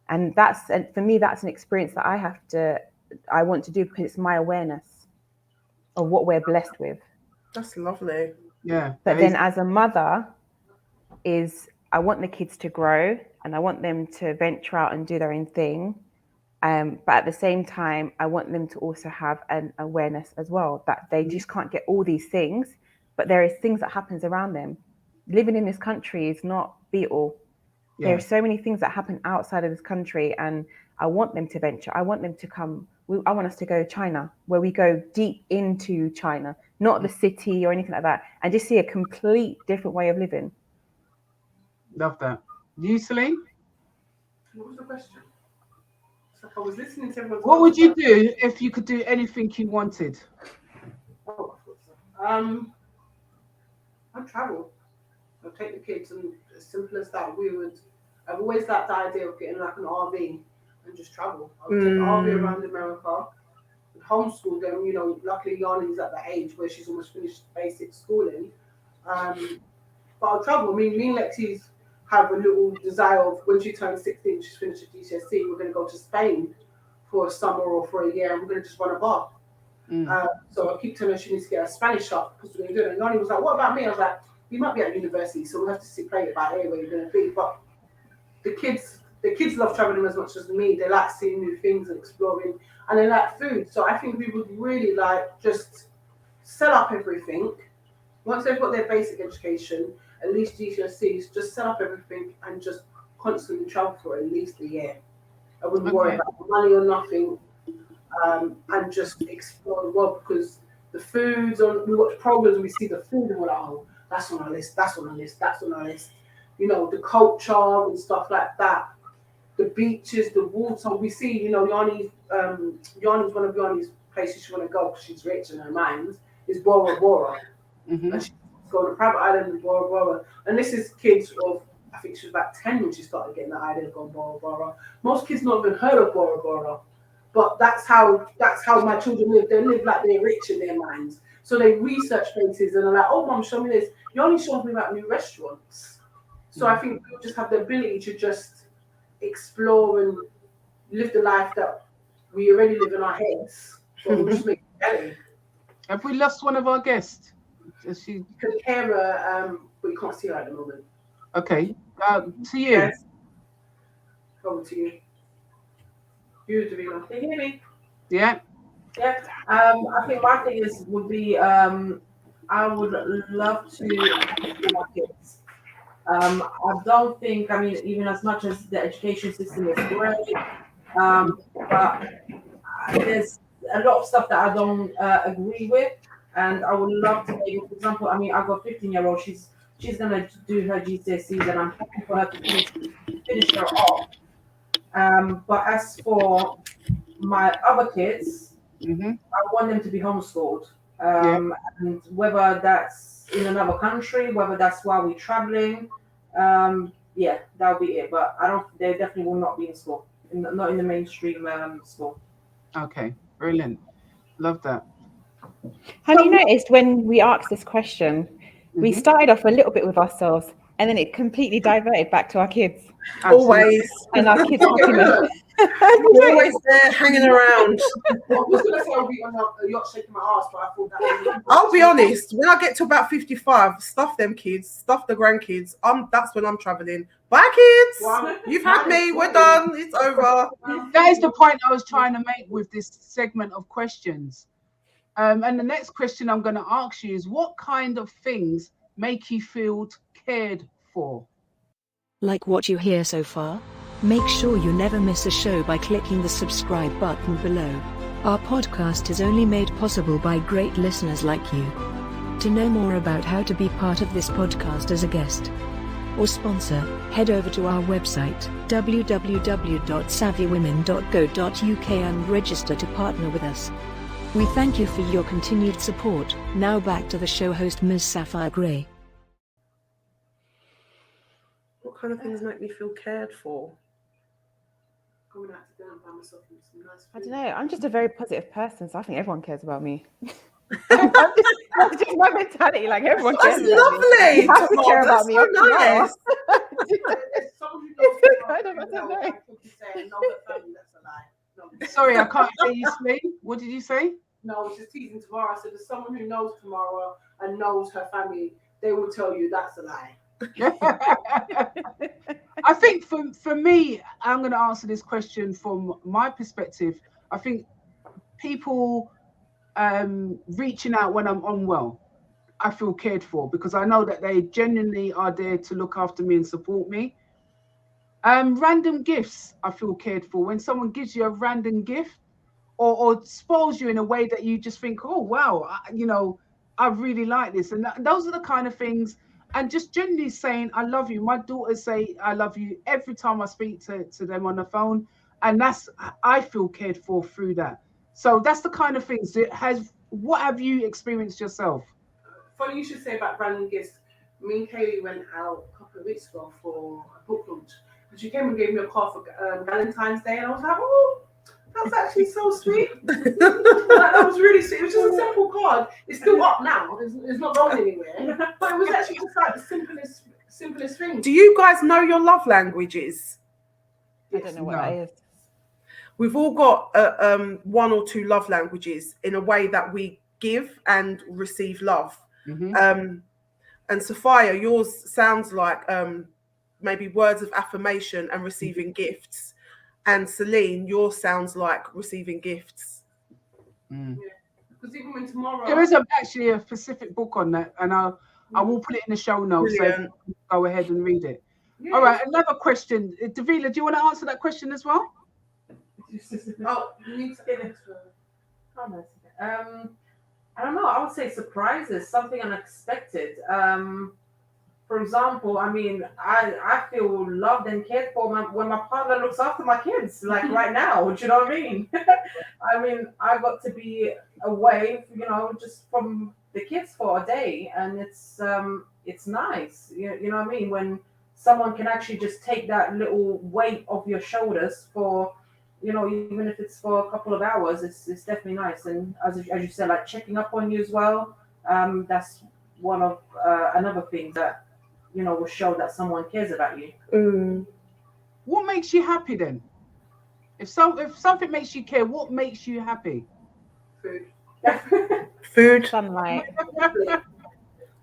And for me, that's an experience that I want to do because it's my awareness of what we're blessed with. That's lovely. Yeah. But then as a mother I want the kids to grow and I want them to venture out and do their own thing. But at the same time, I want them to also have an awareness as well that they just can't get all these things, but there is things that happens around them. Living in this country is not be all. Yeah. There are so many things that happen outside of this country, and I want them to venture. I want them to come. I want us to go to China, where we go deep into China, not the city or anything like that, and just see a complete different way of living. Love that. You, Celine? What was the question? It's like I was listening to everyone. What would you do if you could do anything you wanted? Oh, I'd travel. I'd take the kids, and as simple as that, I've always liked the idea of getting like an RV and just travel. I would take the RV around America, and homeschool them. You know, luckily Yanni's at the age where she's almost finished basic schooling. But I'll travel. I mean, me and Lexi's have a little desire of when she turns 16, she's finished her GCSE, we're going to go to Spain for a summer or for a year, and we're going to just run a bar. So I keep telling her she needs to get a Spanish up because we're going to do it. And Yanni was like, what about me? I was like, you might be at university, so we'll have to play it by ear where you're going to be. But the kids love traveling as much as me. They like seeing new things and exploring, and they like food. So I think we would really like just set up everything. Once they've got their basic education, at least GCSEs, just set up everything and just constantly travel for at least a year. I wouldn't worry about money or nothing, and just explore the world, because the foods we watch programs, we see the food and we're like, oh, that's on our list, that's on our list, that's on our list. You know, the culture and stuff like that, the beaches, the water. We see, you know, Yanni's one of Yanni's places she want to go because she's rich in her mind is Bora Bora. And she's going to a private island in Bora Bora. And this is kids of, I think she was about 10 when she started getting the idea of going Bora Bora. Most kids not even heard of Bora Bora. But that's how my children live. They live like they're rich in their minds. So they research places and they're like, oh, Mum, show me this. You only showed me about new restaurants. So I think we'll just have the ability to just explore and live the life that we already live in our heads. So we'll just make it better. Have we lost one of our guests? Is she... Kara, but you can't see her at the moment. Okay. To you. Yes. Over to you. You, Davina. Can you hear me? Yeah. Yeah. I think my thing would be I would love to do my kids. I don't think, I mean, even as much as the education system is great, but there's a lot of stuff that I don't agree with, and I would love to maybe, for example, I mean, I've got a 15-year-old, she's gonna do her GCSEs, and I'm happy for her to finish her off. But as for my other kids, I want them to be homeschooled. And whether that's in another country, whether that's while we're traveling, yeah, that'll be it. But they definitely will not be in school, not in the mainstream school. Okay, brilliant. Love that. Have you noticed when we asked this question, we started off a little bit with ourselves and then it completely diverted back to our kids. Always. And our kids' happiness. Always there hanging around. I was going to say I'll be on a yacht shaking my ass, but I thought that. I'll be honest, when I get to about 55, stuff them kids, stuff the grandkids. That's when I'm traveling. Bye, kids. Wow. You've had me. We're done. It's over. That is the point I was trying to make with this segment of questions. And the next question I'm going to ask you is, what kind of things make you feel cared for? Like what you hear so far? Make sure you never miss a show by clicking the subscribe button below. Our podcast is only made possible by great listeners like you. To know more about how to be part of this podcast as a guest or sponsor, head over to our website www.savvywomen.co.uk and register to partner with us. We thank you for your continued support. Now back to the show host, Ms. Sapphire Gray. What kind of things make me feel cared for? Going out to dinner by myself and some nice food. I don't know. I'm just a very positive person, so I think everyone cares about me. That's just my mentality. Like everyone cares. That's lovely. You have to care about me. So nice. I don't know. Sorry, I can't hear you, Slee. What did you say? No, I was just teasing Tamara. I said, there's someone who knows Tamara and knows her family. They will tell you that's a lie. I think for me, I'm going to answer this question from my perspective. I think people reaching out when I'm unwell, I feel cared for, because I know that they genuinely are there to look after me and support me. Random gifts, I feel cared for. When someone gives you a random gift or spoils you in a way that you just think, oh, wow, I really like this. And those are the kind of things. and just generally saying I love you. My daughters say I love you every time I speak to them on the phone, and I feel cared for through that. So that's the kind of things that what have you experienced yourself? Funny you should say about random gifts. Me and Kayleigh went out a couple of weeks ago for a book launch, and she came and gave me a card for Valentine's Day, and I was like, oh, that's actually so sweet. That was really sweet. It was just a simple card. It's still up now. It's not going anywhere. But it was actually just like the simplest thing. Do you guys know your love languages? I don't know what that is. We've all got one or two love languages in a way that we give and receive love. Mm-hmm. And Sophia, yours sounds like maybe words of affirmation and receiving gifts. And Celine, yours sounds like receiving gifts. Mm. Yeah. Because even when tomorrow... There is actually a specific book on that, and I will put it in the show notes. Brilliant. So go ahead and read it. Yeah. All right, another question. Davila, do you want to answer that question as well? Oh, you need to get it. I don't know. I would say surprises, something unexpected. For example, I mean, I feel loved and cared for when my partner looks after my kids, like right now. Do you know what I mean? I mean, I got to be away, just from the kids for a day, and it's nice. You know what I mean? When someone can actually just take that little weight off your shoulders for, even if it's for a couple of hours, it's definitely nice. And as you said, like checking up on you as well. That's one of another thing that will show that someone cares about you. Mm. What makes you happy then? If something makes you care, what makes you happy? Food. Sunlight.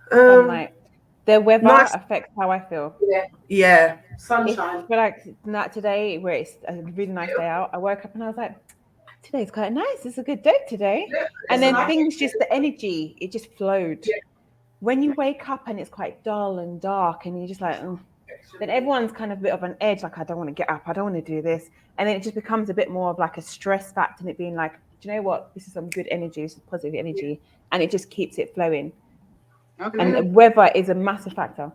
Sunlight. The weather affects how I feel. Yeah. Sunshine. I feel like not today, where it's a really nice day out. I woke up and I was like, today's quite nice. It's a good day today. Yeah, and then things, just the energy, it just flowed. Yeah. When you wake up and it's quite dull and dark and you're just like, then everyone's kind of a bit of an edge. Like, I don't want to get up. I don't want to do this. And then it just becomes a bit more of like a stress factor, and it being like, do you know what? This is some good energy. This is positive energy. And it just keeps it flowing. Okay. And the weather is a massive factor.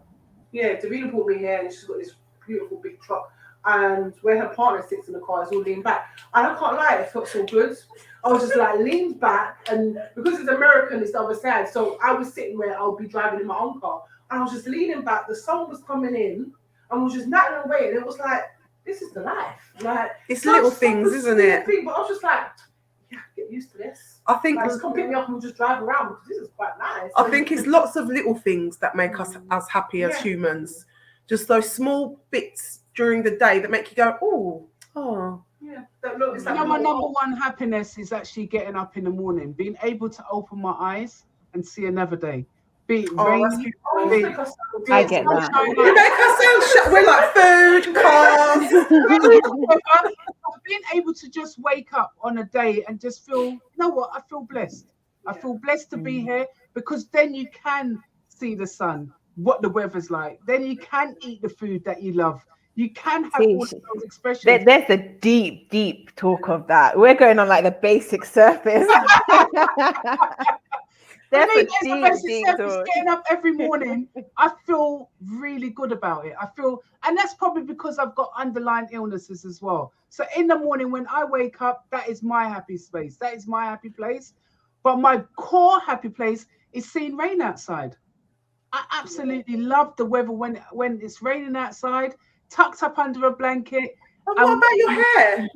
Yeah, Davina brought me here, and she's got this beautiful big truck, and where her partner sits in the car is all leaned back. And I can't lie, it felt so good. I was just like leaned back, and because it's American, it's the other side. So I was sitting where I'll be driving in my own car, and I was just leaning back. The sun was coming in, and was just nattering away, and it was like, this is the life. Like, it's little things, isn't it? But I was just like, yeah, get used to this. I think just come pick me up and we'll just drive around, because this is quite nice. I think it's lots of little things that make us happy as humans. Just those small bits during the day that make you go, oh. Yeah. It's like my number one happiness is actually getting up in the morning, being able to open my eyes and see another day. Be it rainy, I get that. You make us sound we're like food, cars. Being able to just wake up on a day and just feel, you know what, I feel blessed. I feel blessed to be here, because then you can see the sun, what the weather's like. Then you can eat the food that you love. You can have all of those expressions. There's a deep talk of that. We're going on like the basic surface. Getting up every morning, I feel really good about it. And that's probably because I've got underlying illnesses as well. So in the morning when I wake up, that is my happy space. That is my happy place. But my core happy place is seeing rain outside. I absolutely love the weather when it's raining outside, tucked up under a blanket. And what about your hair?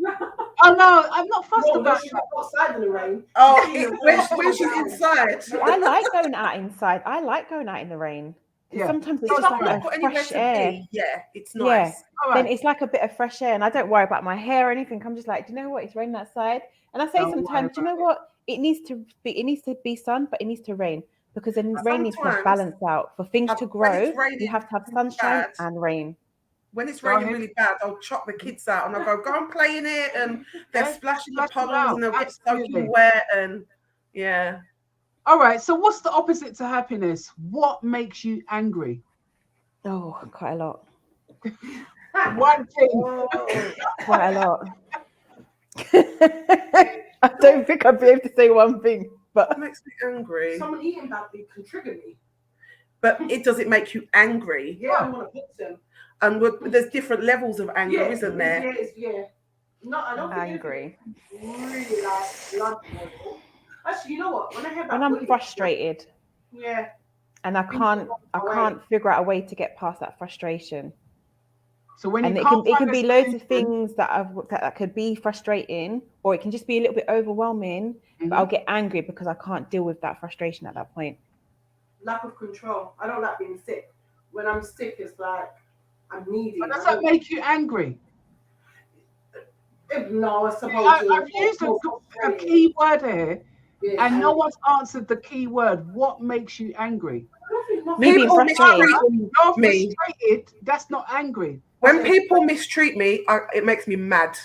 Oh no, I'm not fussed about that. Outside in the rain. Oh, when she's inside. I like going out inside. I like going out in the rain. Yeah. Sometimes it's just like a fresh air. Yeah, it's nice. Yeah. Then it's like a bit of fresh air, and I don't worry about my hair or anything. I'm just like, do you know what? It's raining outside, and I say sometimes, do you know what? It needs to be sun, but it needs to rain, because then rain needs to balance out. For things to grow, you have to have sunshine and rain. When it's raining really bad, I'll chop the kids out and I'll go and play in it, and they're splashing the puddles and they'll get soaking wet, and All right, so what's the opposite to happiness? What makes you angry? Oh, quite a lot. One thing. Quite a lot. I don't think I'd be able to say one thing, but what makes me angry? Someone eating badly can trigger me. but does it make you angry? Yeah, I want to hit them. And there's different levels of anger, isn't there? Yeah. No, I don't think angry. Really like blood level. Actually, you know what? When I'm frustrated. Yeah. And I can't figure out a way to get past that frustration. So when and it can be loads of things that could be frustrating, or it can just be a little bit overwhelming. But I'll get angry because I can't deal with that frustration at that point. Lack of control. I don't like being sick. When I'm sick, it's like I'm needy. But does that make you angry? No, I suppose. I've used a key word here, and no one's answered the key word. What makes you angry? Maybe frustrated. You're frustrated. That's not angry. When people mistreat me, it makes me mad.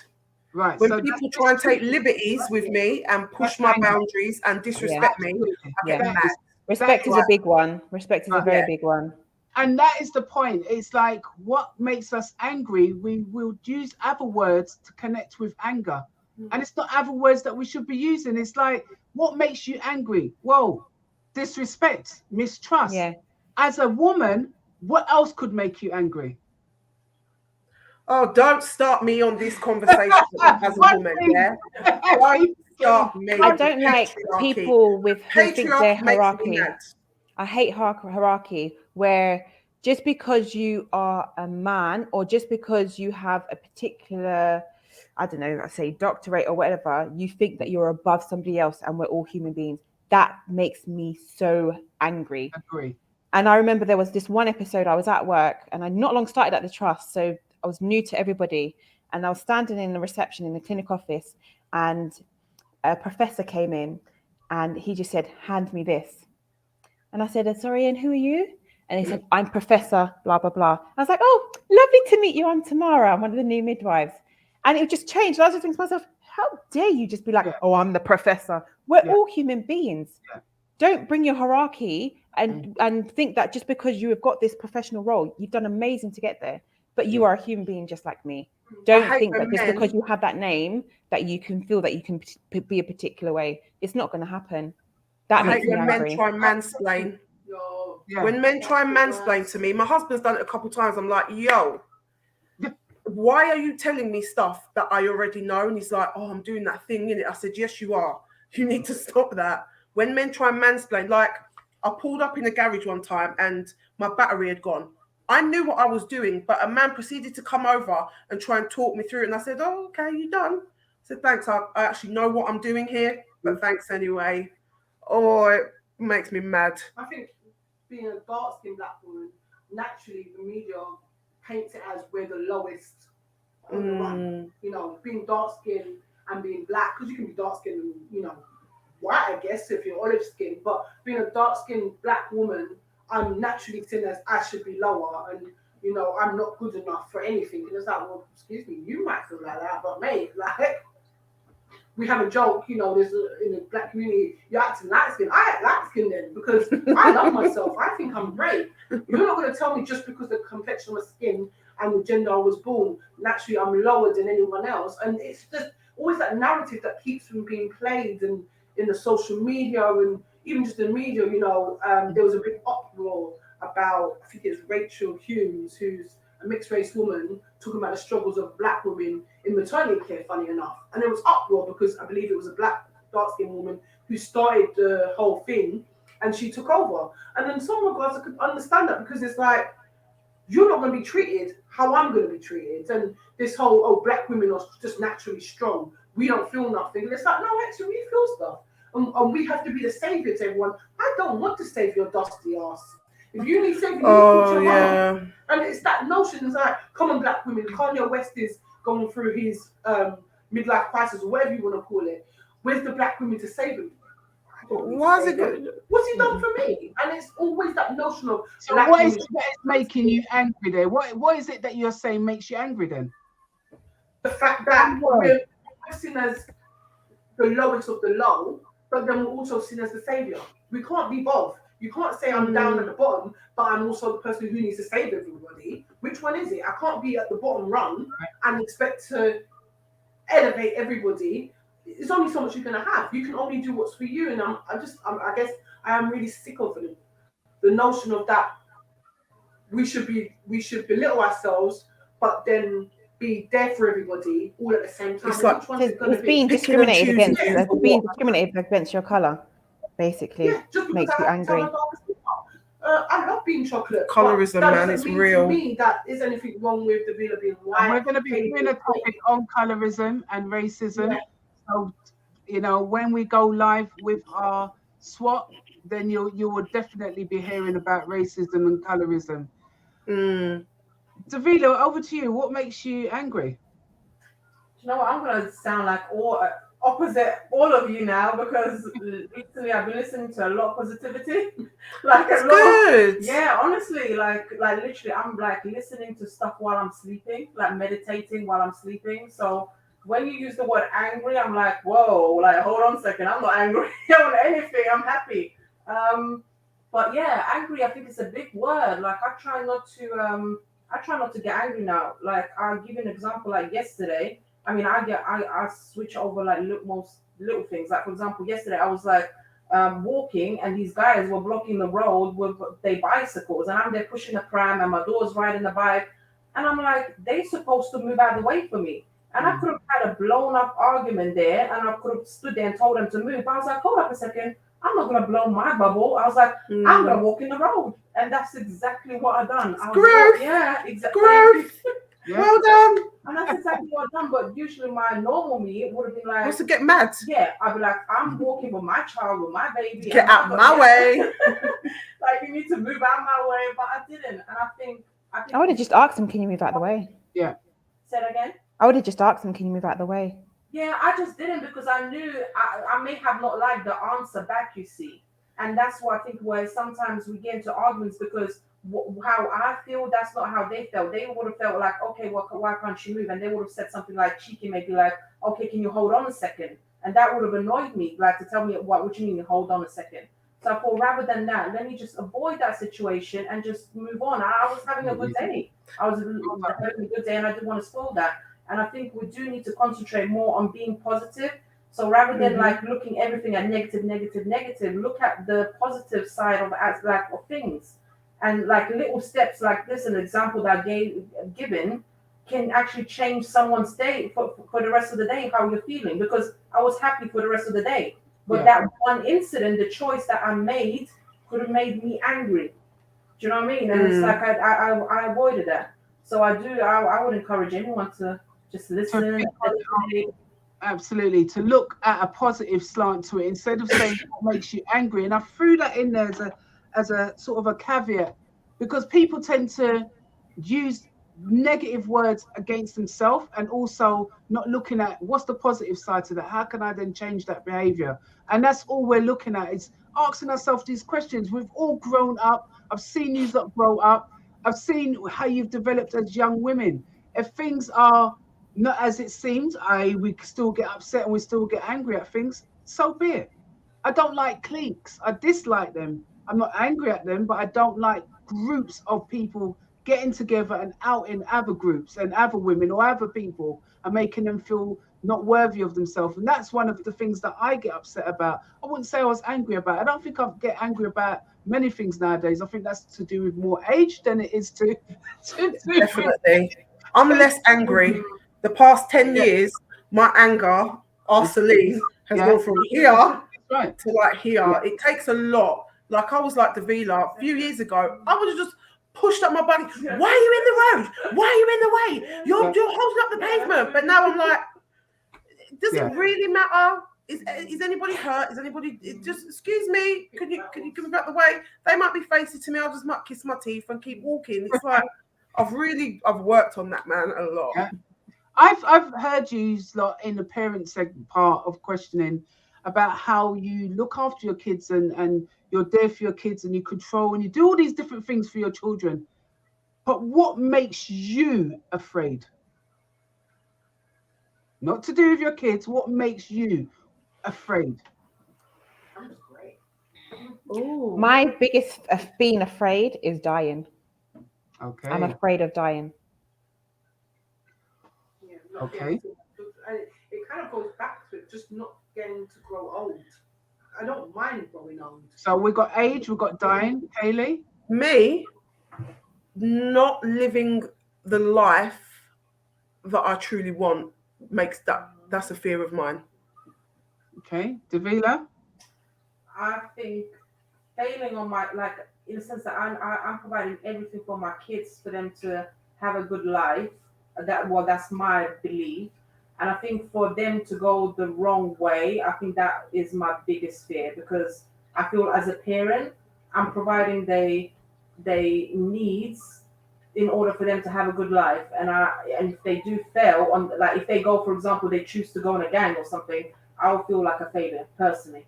Right. When people try and take liberties with me and push my boundaries and disrespect me, I get mad. Respect is a big one. Respect is a very big one. And that is the point. It's like, what makes us angry? We will use other words to connect with anger. And it's not other words that we should be using. It's like, what makes you angry? Well, disrespect, mistrust. Yeah. As a woman, what else could make you angry? Oh, don't start me on this conversation as a woman, yeah? Don't start me. I don't like people who think they're hierarchy. I hate hierarchy, where just because you are a man or just because you have a particular, I don't know, I say doctorate or whatever, you think that you're above somebody else and we're all human beings. That makes me so angry. Agree. And I remember there was this one episode, I was at work and I not long started at the trust. So I was new to everybody. And I was standing in the reception in the clinic office and a professor came in and he just said, hand me this. And I said, sorry, and who are you? And he said, I'm Professor, blah, blah, blah. I was like, oh, lovely to meet you. I'm Tamara. I'm one of the new midwives. And it just changed. And I was just thinking to myself, how dare you just be like, oh, I'm the professor. We're all human beings. Yeah. Don't bring your hierarchy and think that just because you have got this professional role, you've done amazing to get there. But you are a human being just like me. Don't think that just because you have that name that you can feel that you can be a particular way. It's not going to happen. That makes me angry. Men try and mansplain. When men try and mansplain to me, my husband's done it a couple of times. I'm like, yo, why are you telling me stuff that I already know? And he's like, oh, I'm doing that thing in it. I said, yes, you are. You need to stop that. When men try and mansplain, like I pulled up in a garage one time and my battery had gone. I knew what I was doing, but a man proceeded to come over and try and talk me through it. And I said, oh, okay, you done? I said, thanks. I actually know what I'm doing here, but thanks anyway. Oh, it makes me mad. I think being a dark-skinned black woman, naturally the media paints it as we're the lowest on the run. You know, being dark-skinned and being black, because you can be dark-skinned and, you know, white, I guess, if you're olive-skinned, but being a dark-skinned black woman, I'm naturally seen as I should be lower and, you know, I'm not good enough for anything. And it's like, well, excuse me, you might feel like that, but mate, like, we have a joke, you know, there's in the black community, you're acting light skin. I act light skin then because I love myself. I think I'm great. You're not going to tell me just because the complexion of my skin and the gender I was born, naturally I'm lower than anyone else. And it's just always that narrative that keeps from being played and in the social media and even just the media, you know, there was a big uproar about, I think it's Rachel Humes, who's a mixed race woman, talking about the struggles of black women in maternity care, funny enough. And there was uproar because I believe it was a black dark-skinned woman who started the whole thing and she took over. And then some of us could understand that because it's like, you're not going to be treated how I'm going to be treated. And this whole, oh, black women are just naturally strong. We don't feel nothing. And it's like, no, actually, we feel stuff. And we have to be the savior to everyone. I don't want to save your dusty ass. If you need saving, and it's that notion. It's like, come on, black women. Kanye West is going through his midlife crisis, or whatever you want to call it. Where's the black women to save him? Why is it good? What's he done for me? And it's always that notion of. So what is it that is making you angry there? What is it that you're saying makes you angry then? The fact that we're seen as the lowest of the low, but then we're also seen as the savior. We can't be both. You can't say I'm down at the bottom, but I'm also the person who needs to save everybody. Which one is it? I can't be at the bottom rung and expect to elevate everybody. There's only so much you're gonna have. You can only do what's for you, and I guess I am really sick of it. the notion of that we should belittle ourselves, but then be there for everybody all at the same time. It's like it's being discriminated against. It's being discriminated against your color, basically. Yeah, just makes you angry. I love being chocolate. Colorism, man, it's real. For me, that is anything wrong with Davila being white. And we're going to be doing a topic on colorism and racism. Yeah. So, you know, when we go live with our SWAT, then you will definitely be hearing about racism and colorism. Davila, over to you. What makes you angry? You know what? I'm going to sound like opposite all of you now, because recently I've been listening to a lot of positivity. Like That's a lot. good. Yeah, honestly, like literally, I'm like listening to stuff while I'm sleeping, like meditating while I'm sleeping. So when you use the word angry, I'm like, whoa, like hold on a second, I'm not angry on anything. I'm happy. But yeah, angry, I think it's a big word. Like I try not to get angry now. Like I'll give you an example. Like yesterday, I mean, I switch over like most little things. Like for example, yesterday I was like walking, and these guys were blocking the road with their bicycles, and I'm there pushing the pram, and my daughter's riding the bike, and I'm like, they're supposed to move out of the way for me. And I could have had a blown up argument there, and I could have stood there and told them to move. But I was like, hold up a second, I'm not gonna blow my bubble. I was like, I'm gonna walk in the road, and that's exactly what I done. Growth. Yeah, exactly. Growth. Yeah. Well done. And that's exactly what I've done. But usually my normal me would have been like, wants to get mad. Yeah, I'd be like, I'm walking with my child, with my baby. Get out my way. Like you need to move out my way, but I didn't. And I think I would have just asked him, can you move out the way? Yeah. Say that again. I would have just asked him, can you move out the way? Yeah, I just didn't, because I knew I may have not liked the answer back, you see. And that's what I think where sometimes we get into arguments, because how I feel, that's not how they felt. They would have felt like, okay, well, why can't she move? And they would have said something like cheeky, maybe like, okay, can you hold on a second? And that would have annoyed me, like to tell me, what you mean, hold on a second? So I thought, rather than that, let me just avoid that situation and just move on. I was having a good day. I was having a good day, and I didn't want to spoil that. And I think we do need to concentrate more on being positive. So rather than like looking everything at negative, look at the positive side of things. And like little steps like this, an example that given can actually change someone's day for the rest of the day, how you're feeling. Because I was happy for the rest of the day. But that one incident, the choice that I made, could have made me angry. Do you know what I mean? And it's like I avoided that. So I would encourage anyone to just listen. Absolutely, to look at a positive slant to it instead of saying what makes you angry. And I threw that in there as a sort of a caveat, because people tend to use negative words against themselves, and also not looking at what's the positive side to that. How can I then change that behavior? And that's all we're looking at, is asking ourselves these questions. We've all grown up. I've seen you that grow up. I've seen how you've developed as young women. If things are not as it seems, we still get upset and we still get angry at things, so be it. I don't like cliques. I dislike them. I'm not angry at them, but I don't like groups of people getting together and outing other groups and other women or other people and making them feel not worthy of themselves. And that's one of the things that I get upset about. I wouldn't say I was angry about. I don't think I get angry about many things nowadays. I think that's to do with more age than it is to Definitely. I'm less angry. The past 10 years, my anger, Celine, has gone from here to like here. Yeah. It takes a lot. Like I was like Davila a few years ago, I would have just pushed up my body. Why are you in the road? Why are you in the way? You're holding up the pavement. But now I'm like, does it really matter? Is anybody hurt? Is anybody just excuse me? Could you give me out the way? They might be facing to me. I'll just kiss my teeth and keep walking. It's like I've worked on that, man, a lot. Yeah. I've heard you lot in the parent segment part of questioning about how you look after your kids and you're there for your kids and you control and you do all these different things for your children. But what makes you afraid? Not to do with your kids. What makes you afraid? Ooh. My biggest being afraid is dying. Okay. I'm afraid of dying. Okay. It kind of goes back to just not getting to grow old. I don't mind growing So we've got age, we've got dying. Kayleigh? Me, not living the life that I truly want makes that's a fear of mine. Okay. Davila? I think failing on my, like, in the sense that I'm providing everything for my kids for them to have a good life. That's my belief. And I think for them to go the wrong way, I think that is my biggest fear, because I feel as a parent, I'm providing they needs in order for them to have a good life. And if they do fail on, like, if they go, for example, they choose to go in a gang or something, I'll feel like a failure personally.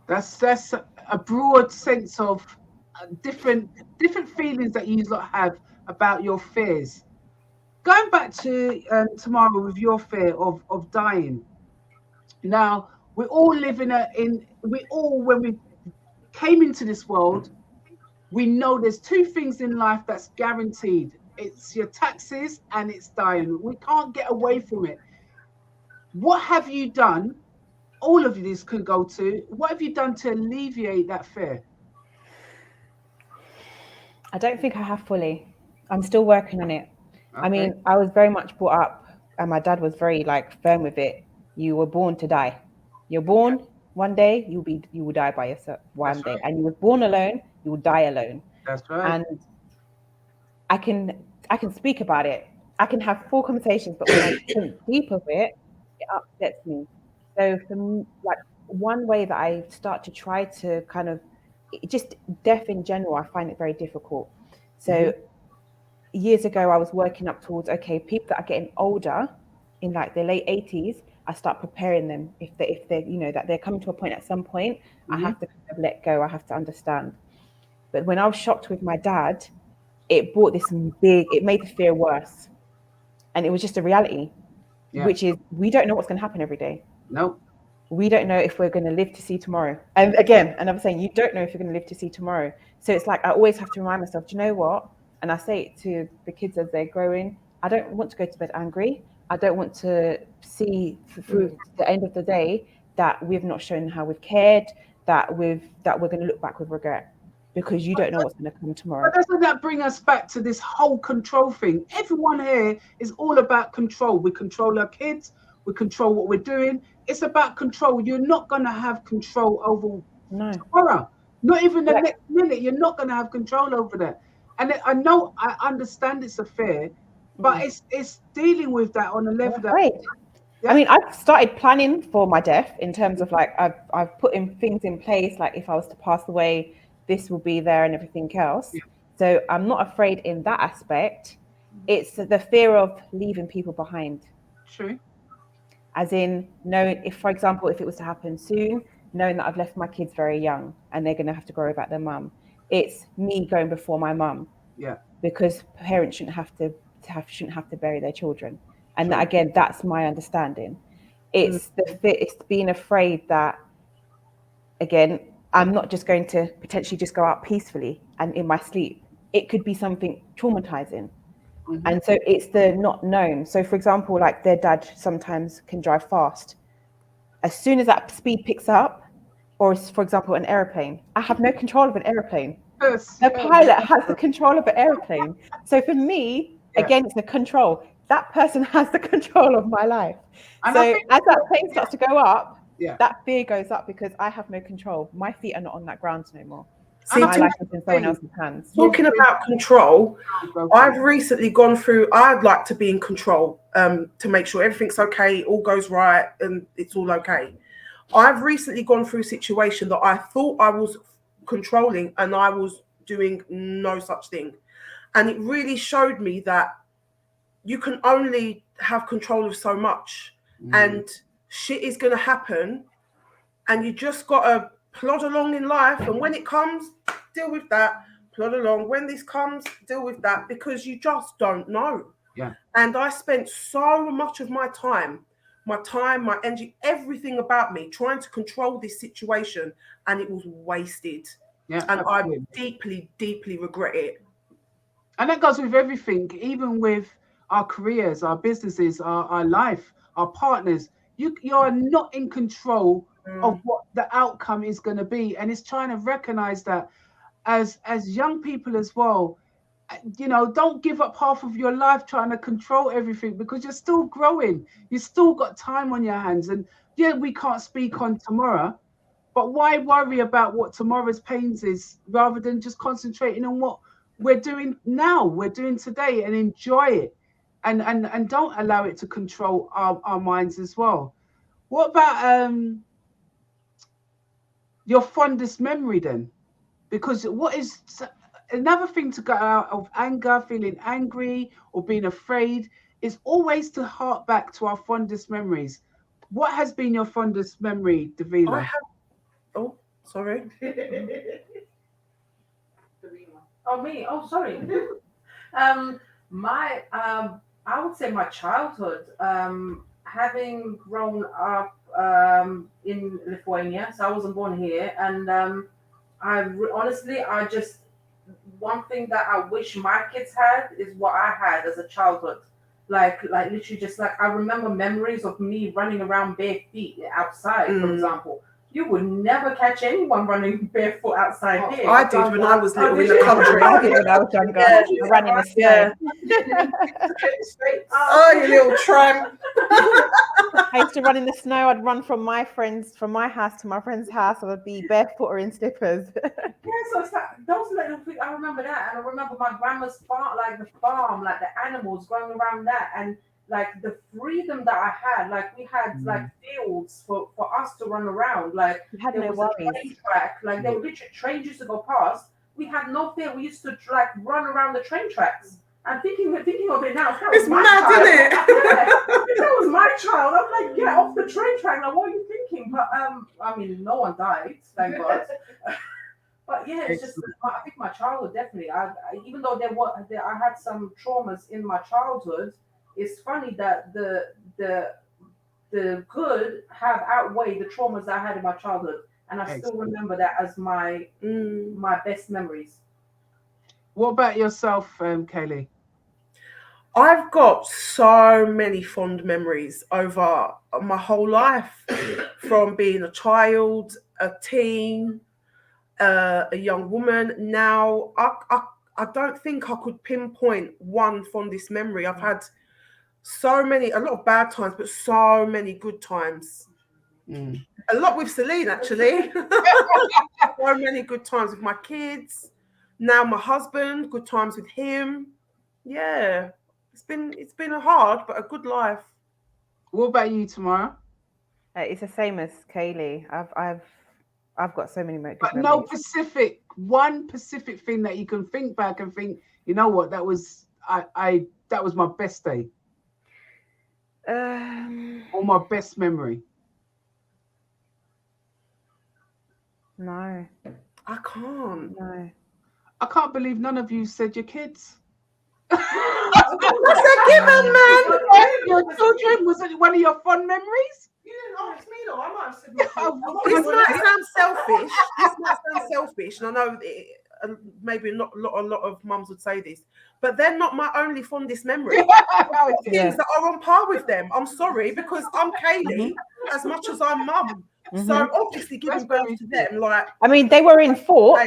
That's a broad sense of different feelings that you lot have about your fears. Going back to Tamara with your fear of dying. Now, we all live when we came into this world, we know there's two things in life that's guaranteed. It's your taxes and it's dying. We can't get away from it. What have you done? All of this can go to, what have you done to alleviate that fear? I don't think I have fully. I'm still working on it. Okay. I mean, I was very much brought up, and my dad was very firm with it. You were born to die. You're born, one day you will die by yourself one day. Right. And you were born alone, you will die alone. That's right. And I can speak about it. I can have full conversations, but when I think deep of it, it upsets me. So for me, like, one way that I start to try to kind of, just death in general, I find it very difficult. So years ago, I was working up towards, okay, people that are getting older in like their late 80s, I start preparing them if they you know, that they're coming to a point at some point, I have to kind of let go, I have to understand. But when I was shocked with my dad, it brought this it made the fear worse. And it was just a reality, which is we don't know what's going to happen every day. No. We don't know if we're going to live to see tomorrow. And again, and I'm saying, you don't know if you're going to live to see tomorrow. So it's like, I always have to remind myself, do you know what? And I say it to the kids as they're growing, I don't want to go to bed angry. I don't want to see through the end of the day that we've not shown how we've cared, that we're going to look back with regret, because you don't know what's going to come tomorrow. But doesn't that bring us back to this whole control thing? Everyone here is all about control. We control our kids. We control what we're doing. It's about control. You're not going to have control over tomorrow. Not even the next minute. You're not going to have control over that. And I understand it's a fear, but it's dealing with that on a level that. Right. I mean, I've started planning for my death in terms of like I've put in things in place, like if I was to pass away, this will be there and everything else. Yeah. So I'm not afraid in that aspect. It's the fear of leaving people behind. True. As in, knowing if, for example, if it was to happen soon, knowing that I've left my kids very young and they're going to have to grow without their mum. It's me going before my mum. Yeah. Because parents shouldn't have to bury their children. And that, again, that's my understanding. It's it's being afraid that, again, I'm not just going to potentially just go out peacefully and in my sleep. It could be something traumatizing. And so it's the not known. So, for example, like their dad sometimes can drive fast. As soon as that speed picks up, or for example, an airplane, I have no control of an airplane. The pilot has the control of an airplane. So for me, again, it's the control. That person has the control of my life. And so as that plane starts to go up, that fear goes up because I have no control. My feet are not on that ground no more. See, my life is in someone else's hands. Talking about control, I've recently gone through, I'd like to be in control to make sure everything's okay, all goes right, and it's all okay. I've recently gone through a situation that I thought I was controlling and I was doing no such thing. And it really showed me that you can only have control of so much and shit is going to happen and you just got to plod along in life, and when it comes, deal with that. Plod along. When this comes, deal with that, because you just don't know. Yeah. And I spent so much of my time, my energy, everything about me trying to control this situation, and it was wasted. Yeah. And absolutely. I deeply, deeply regret it. And that goes with everything, even with our careers, our businesses, our life, our partners. You're not in control of what the outcome is going to be. And it's trying to recognize that as young people as well, you know, don't give up half of your life trying to control everything, because you're still growing. You still got time on your hands. And yeah, we can't speak on tomorrow, but why worry about what tomorrow's pains is, rather than just concentrating on what we're doing now, we're doing today, and enjoy it, and don't allow it to control our minds as well. What about your fondest memory then? Because what is another thing to get out of anger, feeling angry or being afraid, is always to hark back to our fondest memories. What has been your fondest memory, Davila? Oh, sorry. Oh, me. Oh, sorry. I would say my childhood. Having grown up in Lithuania, so I wasn't born here, and honestly, one thing that I wish my kids had is what I had as a childhood. Like literally, just like I remember memories of me running around bare feet outside, for example. You would never catch anyone running barefoot outside here. I did when I was little in the country. I did when I was younger. I ran in the snow. Oh, you little tramp. I used to run in the snow. I'd run from my house to my friend's house. I would be barefoot or in slippers. So it's like those little things. I remember that, and I remember my grandma's farm, like the animals growing around that, and like the freedom that I had. Like we had like fields for us to run around. Like we had no was worries. A train track. Like there were literally trains used to go past. We had no fear. We used to like run around the train tracks. And thinking of it now, it's mad, isn't it? That was my child. I'm like, get off the train track. Like, what are you thinking? But I mean, no one died, thank God. But yeah, it's just, I think my childhood definitely. Even though I had some traumas in my childhood, it's funny that the good have outweighed the traumas that I had in my childhood, and I still remember that as my best memories. What about yourself, Kayleigh? I've got so many fond memories over my whole life, from being a child, a teen, a young woman. Now, I don't think I could pinpoint one fondest memory. I've had a lot of bad times, but so many good times. A lot with Serline, actually. So many good times with my kids. Now my husband, good times with him. Yeah, it's been a hard but a good life. What about you, Tamara? It's the same as Kayleigh. I've got so many good but memories. No one specific thing that you can think back and think, you know what, that was that was my best day. Or my best memory. No. I can't. No. I can't believe none of you said your kids. That's a given, man. Your children, was it one of your fond memories? You didn't ask me though. I might have said my This might sound selfish. And I know maybe not a lot of mums would say this, but they're not my only fondest memory. Things that are on par with them. I'm sorry, because I'm Kayleigh as much as I'm mum. So obviously giving birth to them, like, I mean, they were in thought.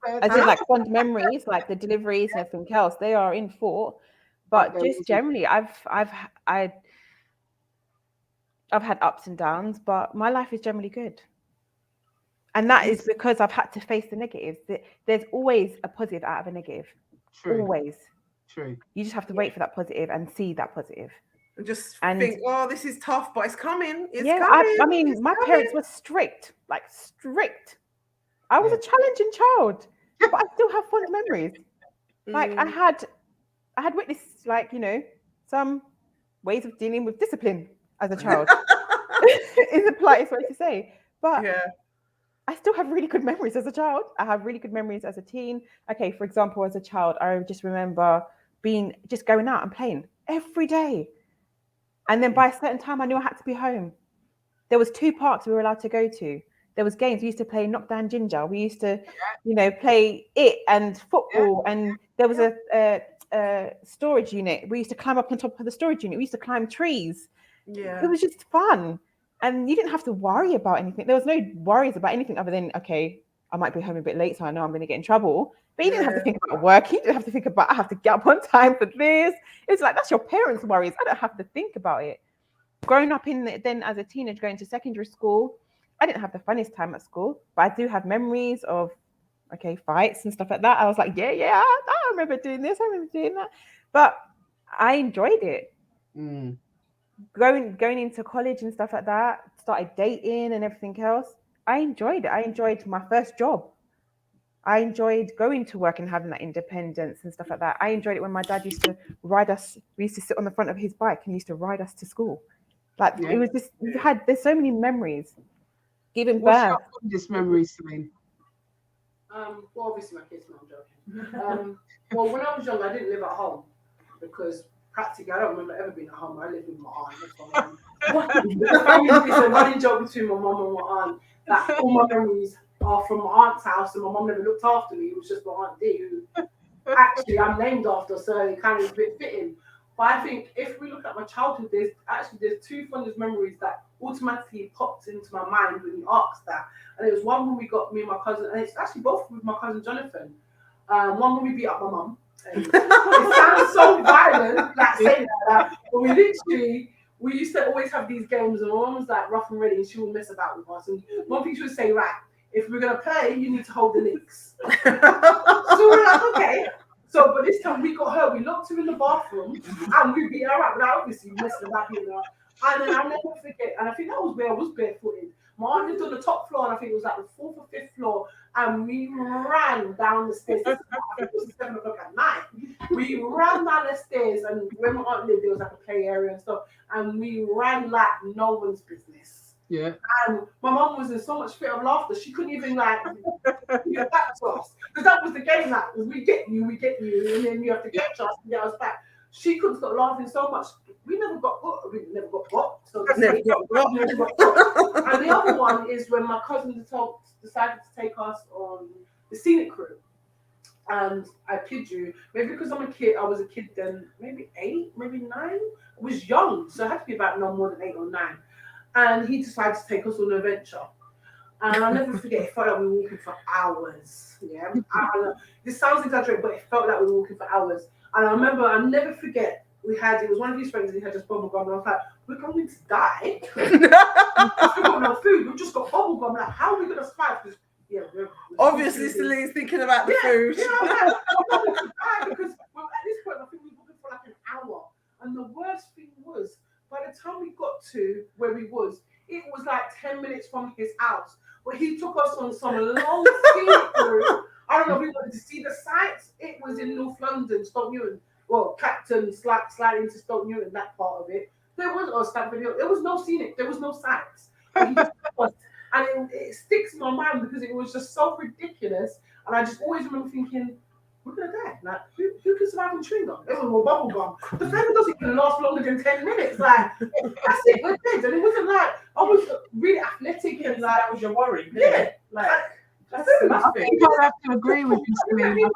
As in, like, fond memories, like the deliveries and everything else, they are in thought. But just generally, I've had ups and downs, but my life is generally good. And that is because I've had to face the negatives. There's always a positive out of a negative. True. Always. True. You just have to wait for that positive and see that positive. And just think, oh, this is tough, but it's coming. It's coming. I mean, my parents were strict. I was a challenging child, but I still have fond memories. Like I had witnessed, like, you know, some ways of dealing with discipline as a child. Is the politest way to say. But I still have really good memories as a child. I have really good memories as a teen. Okay, for example, as a child, I just remember just going out and playing every day. And then by a certain time, I knew I had to be home. There was 2 parks we were allowed to go to. There was games. We used to play knockdown ginger. We used to, you know, play it and football. And there was a storage unit. We used to climb up on top of the storage unit. We used to climb trees. Yeah. It was just fun. And you didn't have to worry about anything. There was no worries about anything other than, okay, I might be home a bit late, so I know I'm going to get in trouble. But you didn't have to think about work. You didn't have to think about, I have to get up on time for this. It's like, that's your parents' worries. I don't have to think about it. Growing up then as a teenager, going to secondary school, I didn't have the funniest time at school, but I do have memories of, okay, fights and stuff like that. I was like, yeah, I remember doing this. I remember doing that. But I enjoyed it. Going into college and stuff like that, started dating and everything else. I enjoyed it. I enjoyed my first job. I enjoyed going to work and having that independence and stuff like that. I enjoyed it when my dad used to ride us. We used to sit on the front of his bike and used to ride us to school. Like it was just, there's so many memories. Giving birth. What's your fondest memories, Celine? Well, obviously my kids, no, I'm joking. Well, when I was young, I didn't live at home because practically I don't remember ever being at home. I lived with my aunt. It's a running joke between my mum and my aunt that all my memories are from my aunt's house, and my mum never looked after me. It was just my aunt D, who actually I'm named after, so it kind of is a bit fitting. But I think if we look at my childhood, there's two fondest memories that automatically popped into my mind when you asked that. And it was one when we got me and my cousin, and it's actually both with my cousin Jonathan. One when we beat up my mum. It sounds so violent, like saying that, but we used to always have these games, and my mum was like rough and ready, and she would mess about with us. And one thing she would say, right, if we're gonna play, you need to hold the licks. So we're like, okay. So, but this time we got her, we locked her in the bathroom, and we beat her up. Now, obviously, messing about beating her. And then I'll never forget, and I think that was where I was barefooted. My aunt lived on the top floor, and I think it was like the 4th or 5th floor, and we ran down the stairs. I think it was 7 o'clock at night. We ran down the stairs, and where my aunt lived, there was like a play area and stuff, and we ran like no one's business. Yeah. And my mum was in so much fit of laughter, she couldn't even like get back to us. Because that was the game, like, we get you, and then you have to catch us and get us back. She couldn't stop laughing so much. We never got got. So never got. And the other one is when my cousin decided to take us on the scenic cruise. And I kid you, maybe because I'm a kid, I was a kid then, maybe 8, maybe 9. I was young, so I had to be about no more than 8 or 9. And he decided to take us on an adventure. And I'll never forget, it felt like we were walking for hours. Yeah. This sounds exaggerated, but it felt like we were walking for hours. And I remember, I'll never forget, it was one of his friends, and he had just bubble gum. And I was like, we're going to die. We've got no food. We've just got bubble gum. Like, how are we going to survive? We're obviously, Celine's thinking about the food. Yeah, I'm going to die because at this point, I think we were walking for like an hour. And the worst thing was, by the time we got to where we was, it was like 10 minutes from his house. But he took us on some long scenic route. I don't know if we wanted to see the sights. It was in North London, Stoke Newton. Well, Clapton, sliding into Stoke Newton, that part of it. There was there was no scenic, there was no sights. And it sticks in my mind because it was just so ridiculous. And I just always remember thinking, we're gonna die. Like, who can survive on chewing gum? It was more bubble gum. The fact doesn't even last longer than 10 minutes. Like, that's it, we're dead. And it wasn't like I was really athletic and like that was your worry. Yeah. Like I think I have to agree with you, Celine.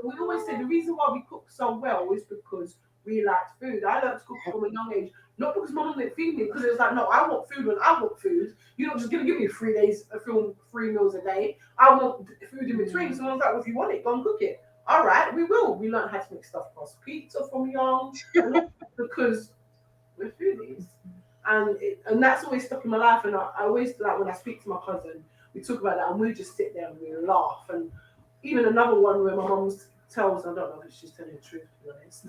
We always say the reason why we cook so well is because we liked food. I learned to cook from a young age, not because mum didn't feed me, because it was like, no, I want food when I want food. You're not just gonna give me 3 meals a day. I want food in between. So I was like, well, if you want it, go and cook it. All right, we will. We learned how to make stuffed crust pizza from young because we're foodies. And that's always stuck in my life. And I always, like, when I speak to my cousin, we talk about that and we just sit there and we laugh. And even another one where my mum tells, I don't know if she's telling the truth, to be honest,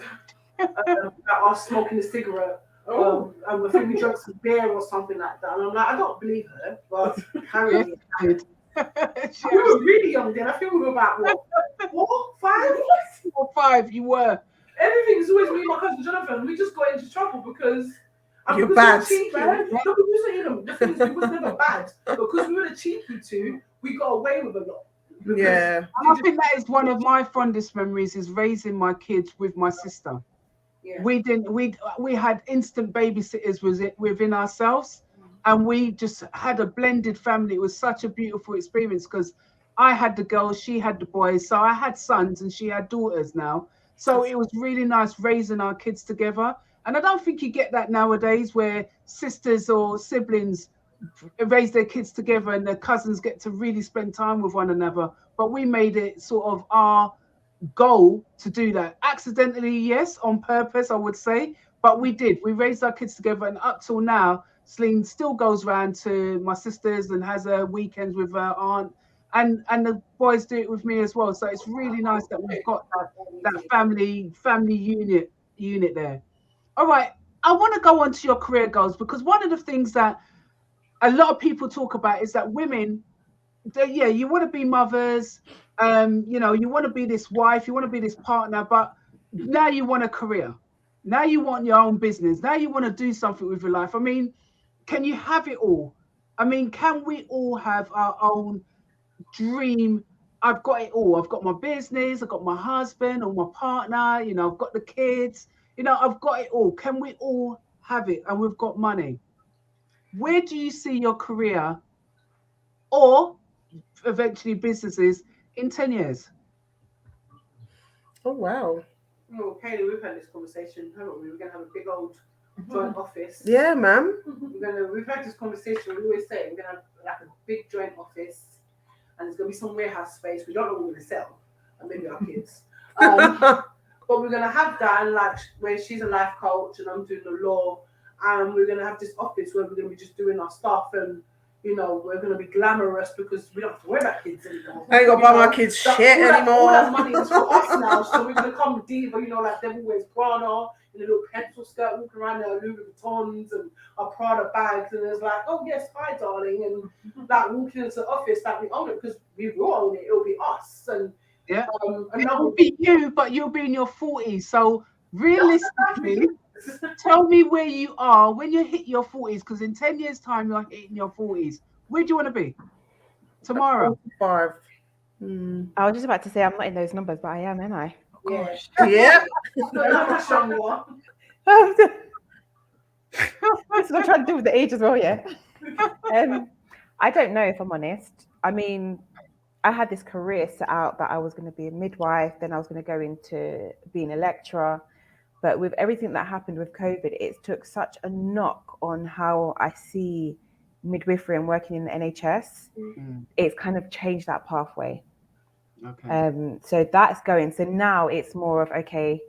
about us smoking a cigarette. And I think we drank some beer or something like that. And I'm like, I don't believe her, but apparently we were really young then. I think we were about, what, 5? 4 or 5, you were. Everything's always me and my cousin Jonathan. We just got into trouble because you're bad. Cheeky. No, but the thing is, we was never bad. Because we were the cheeky two, we got away with a lot. Yeah. I think that is one of my fondest memories, is raising my kids with my sister. Yeah. We had instant babysitters within ourselves, and we just had a blended family. It was such a beautiful experience because I had the girls, she had the boys. So I had sons and she had daughters now. So it was really nice raising our kids together. And I don't think you get that nowadays, where sisters or siblings raise their kids together and their cousins get to really spend time with one another. But we made it sort of our goal to do that. Accidentally, yes, on purpose, I would say. But we did. We raised our kids together, and up till now, Celine still goes round to my sisters and has her weekends with her aunt, and the boys do it with me as well. So it's really nice that we've got that family unit there. All right, I want to go on to your career goals, because one of the things that a lot of people talk about is that women, you want to be mothers, you know, you want to be this wife, you want to be this partner, but now you want a career. Now you want your own business. Now you want to do something with your life. I mean, can you have it all? I mean, can we all have our own dream? I've got it all. I've got my business, I've got my husband or my partner, you know, I've got the kids, you know, I've got it all. Can we all have it? And we've got money. Where do you see your career or eventually businesses in 10 years? Oh, wow. Well, Kayleigh, we've had this conversation, haven't we? We're going to have a big old joint office. Yeah, ma'am. We've had this conversation. We always say we're going to have like a big joint office, and there's going to be some warehouse space. We don't know what we're going to sell, and maybe our kids. But we're going to have that, and like where she's a life coach and I'm doing the law, and we're going to have this office where we're going to be just doing our stuff, and you know, we're going to be glamorous because we don't have to worry about kids anymore. I ain't got to buy my kids shit anymore. All that money is for us now, so we're going to come diva, you know, like Devil Wears Prada in a little pencil skirt, walking around there, Louis Vuittons and our Prada bags, and it's like, oh yes, hi darling, and like walking into the office, like we own it because we will own it. It'll be us, and yeah, and that will be you, but you'll be in your 40s. So realistically, tell me where you are when you hit your 40s, because in 10 years' time, you're hitting your 40s. Where do you want to be? Tomorrow? 5. I was just about to say I'm not in those numbers, but I am, ain't I? yeah. Yeah. That's what I'm trying to do with the age as well, yeah. I don't know, if I'm honest. I mean, I had this career set out that I was going to be a midwife, then I was going to go into being a lecturer. But with everything that happened with COVID, it took such a knock on how I see midwifery and working in the NHS. It's kind of changed that pathway. Okay. So that's going. So now it's more of, okay,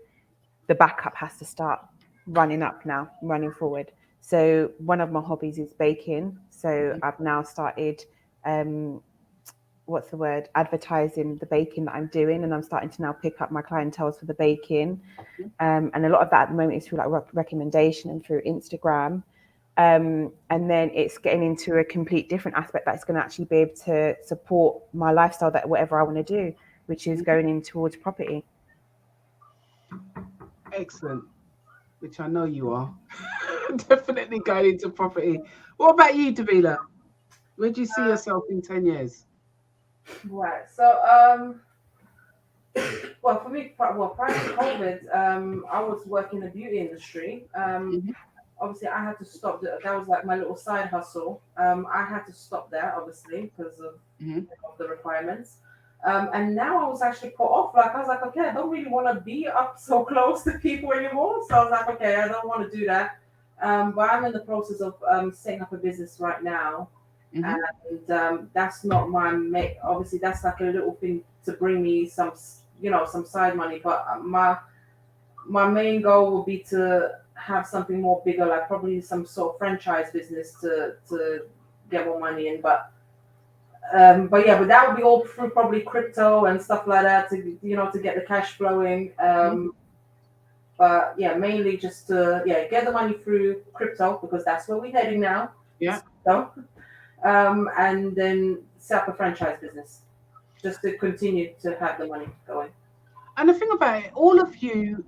the backup has to start running up now, running forward. So one of my hobbies is baking. So I've now started, advertising the baking that I'm doing, and I'm starting to now pick up my clientele for the baking. And a lot of that at the moment is through like recommendation and through Instagram. And then it's getting into a complete different aspect that's going to actually be able to support my lifestyle, that whatever I want to do, which is going in towards property. Excellent. Which I know you are. Definitely going into property. What about you, Davila? Where do you see yourself in 10 years? Right. So, well, for me, prior to COVID, I was working in the beauty industry. Obviously, I had to stop that. That was like my little side hustle. I had to stop that, obviously, because of the requirements. And now I was actually put off. Like, I was like, okay, I don't really want to be up so close to people anymore. So I was like, okay, I don't want to do that. But I'm in the process of setting up a business right now. And that's not my obviously that's like a little thing to bring me some side money, but my main goal would be to have something more bigger, like probably some sort of franchise business to get more money in. But that would be all through probably crypto and stuff like that to get the cash flowing. But yeah, mainly just to get the money through crypto, because that's where we're heading now. Yeah. So, and then set up a franchise business just to continue to have the money going. And the thing about it, all of you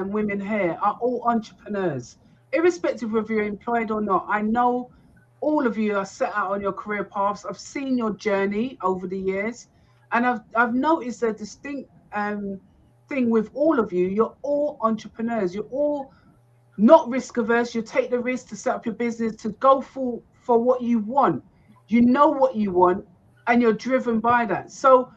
women here are all entrepreneurs, irrespective of you're employed or not. I know all of you are set out on your career paths. I've seen your journey over the years, and I've noticed a distinct thing with all of you. You're all entrepreneurs. You're all not risk averse. You take the risk to set up your business, to go for what you want. You know what you want, and you're driven by that. So,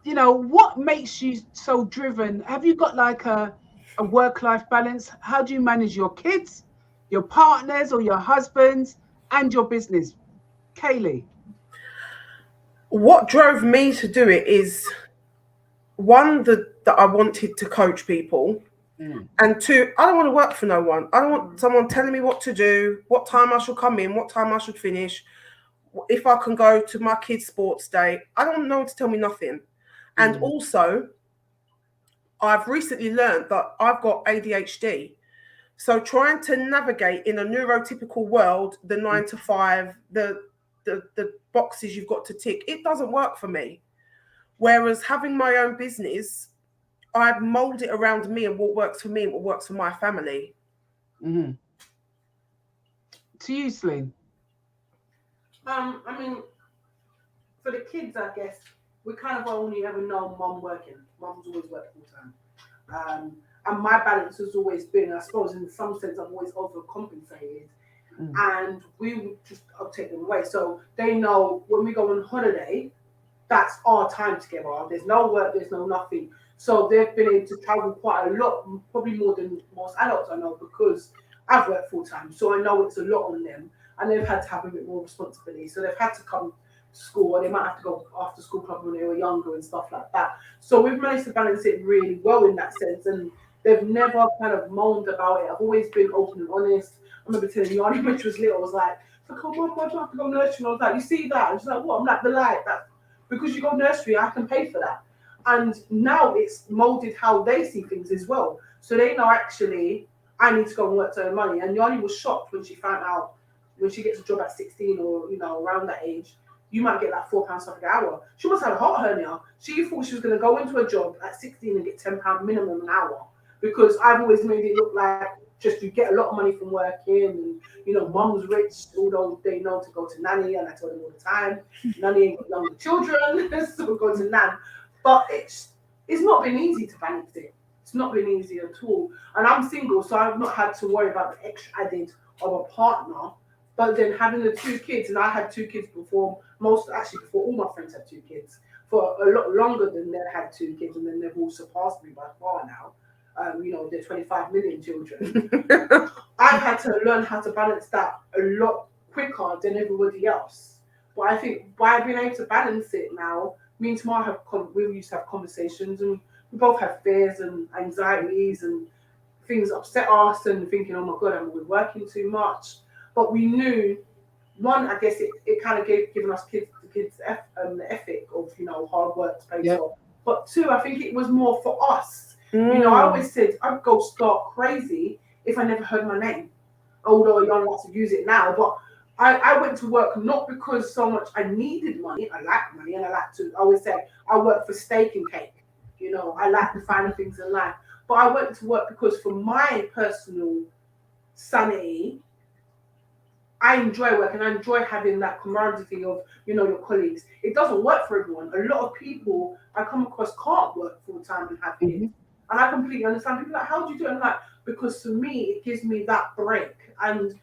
what makes you so driven? Have you got like a a work-life balance? How do you manage your kids, your partners or your husbands, and your business? Kayleigh. What drove me to do it is, one, that I wanted to coach people. And two, I don't want to work for no one. I don't want someone telling me what to do, what time I should come in, what time I should finish, if I can go to my kids' sports day. I don't know to tell me nothing. And also, I've recently learned that I've got ADHD. So trying to navigate in a neurotypical world, the 9 to 5, the boxes you've got to tick, it doesn't work for me. Whereas having my own business, I mold it around me and what works for me and what works for my family. To you, Celine. I mean, for the kids, I guess we kind of only ever know mum working. Mum's always worked full time, and my balance has always been, I suppose, in some sense, I've always overcompensated, and we would just take them away. So they know when we go on holiday, that's our time together. There's no work, there's no nothing. So they've been able to travel quite a lot, probably more than most adults I know, because I've worked full time. So I know it's a lot on them, and they've had to have a bit more responsibility. So they've had to come to school, or they might have to go after school club when they were younger and stuff like that. So we've managed to balance it really well in that sense, and they've never kind of moaned about it. I've always been open and honest. I remember telling Yanni when she was little, I was like, oh my God, I have to go nursery. And I was like, you see that? And she's like, what? I'm like, the light. That because you go nursery, I can pay for that. And now it's molded how they see things as well. So they know, actually, I need to go and work to earn money. And Yanni was shocked when she found out, when she gets a job at 16 or, around that age, you might get like £4 something an hour. She must have a heart hernia. She thought she was going to go into a job at 16 and get £10 minimum an hour, because I've always made it look like just you get a lot of money from working, and mum's rich, although they know to go to nanny, and I tell them all the time, nanny ain't got younger children, so go to nan. But it's not been easy to balance it. It's not been easy at all. And I'm single, so I've not had to worry about the extra added of a partner. But then having the 2 kids, and I had 2 kids before all my friends had 2 kids, for a lot longer than they had 2 kids, and then they've all surpassed me by far now. They're 25 million children. I've had to learn how to balance that a lot quicker than everybody else. But I think by being able to balance it now, me and Tamara we used to have conversations, and we both have fears and anxieties, and things upset us, and thinking, oh my God, am we working too much? But we knew, one, I guess it kind of given us the kids the ethic of hard work to pay off. But 2, I think it was more for us. I always said I'd go stark crazy if I never heard my name, although I don't like to use it now. But I went to work not because so much I needed money. I like money, and I always say I work for steak and cake. I like the finer things in life. But I went to work because for my personal sanity, I enjoy work, and I enjoy having that camaraderie of, your colleagues. It doesn't work for everyone. A lot of people I come across can't work full time and have kids. And I completely understand. People are like, how do you do it? I'm like, because for me, it gives me that break. And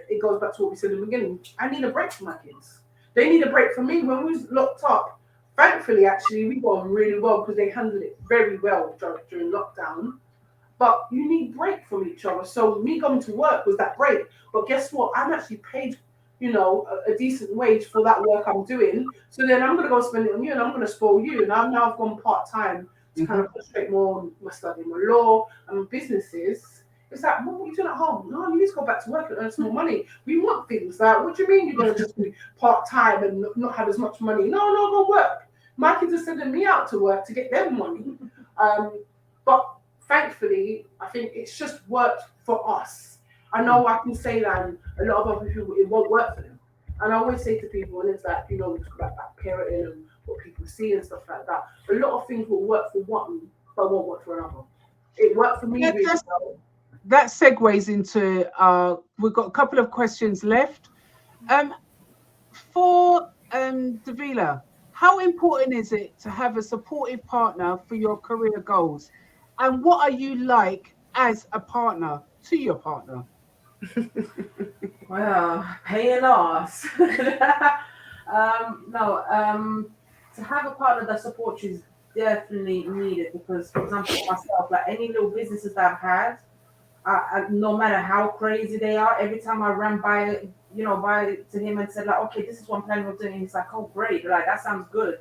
it goes back to what we said in the beginning. I need a break for my kids. They need a break from me. When we was locked up, thankfully, actually, we got on really well because they handled it very well during lockdown. But you need break from each other. So me going to work was that break. But guess what? I'm actually paid, a decent wage for that work I'm doing. So then I'm going to go spend it on you, and I'm going to spoil you. And I've gone part-time to kind of concentrate more on my study, my law, and my businesses. It's like, what are you doing at home? No, you need to go back to work and earn some more money. We want things like, what do you mean you're going to just be part-time and not have as much money? No, go work. My kids are sending me out to work to get them money. But thankfully, I think it's just worked for us. I know I can say that, and a lot of other people, it won't work for them. And I always say to people, and it's like, we talk about that parenting and what people see and stuff like that. A lot of things will work for one, but won't work for another. It worked for me really well. That segues into, we've got a couple of questions left. For Davila, how important is it to have a supportive partner for your career goals? And what are you like as a partner to your partner? Well, paying off. To have a partner that supports you definitely needed because, for example, for myself, like any little businesses that I've had, no matter how crazy they are, every time I ran by, by to him and said like, okay, this is what I'm planning on doing, he's like, oh great, like that sounds good.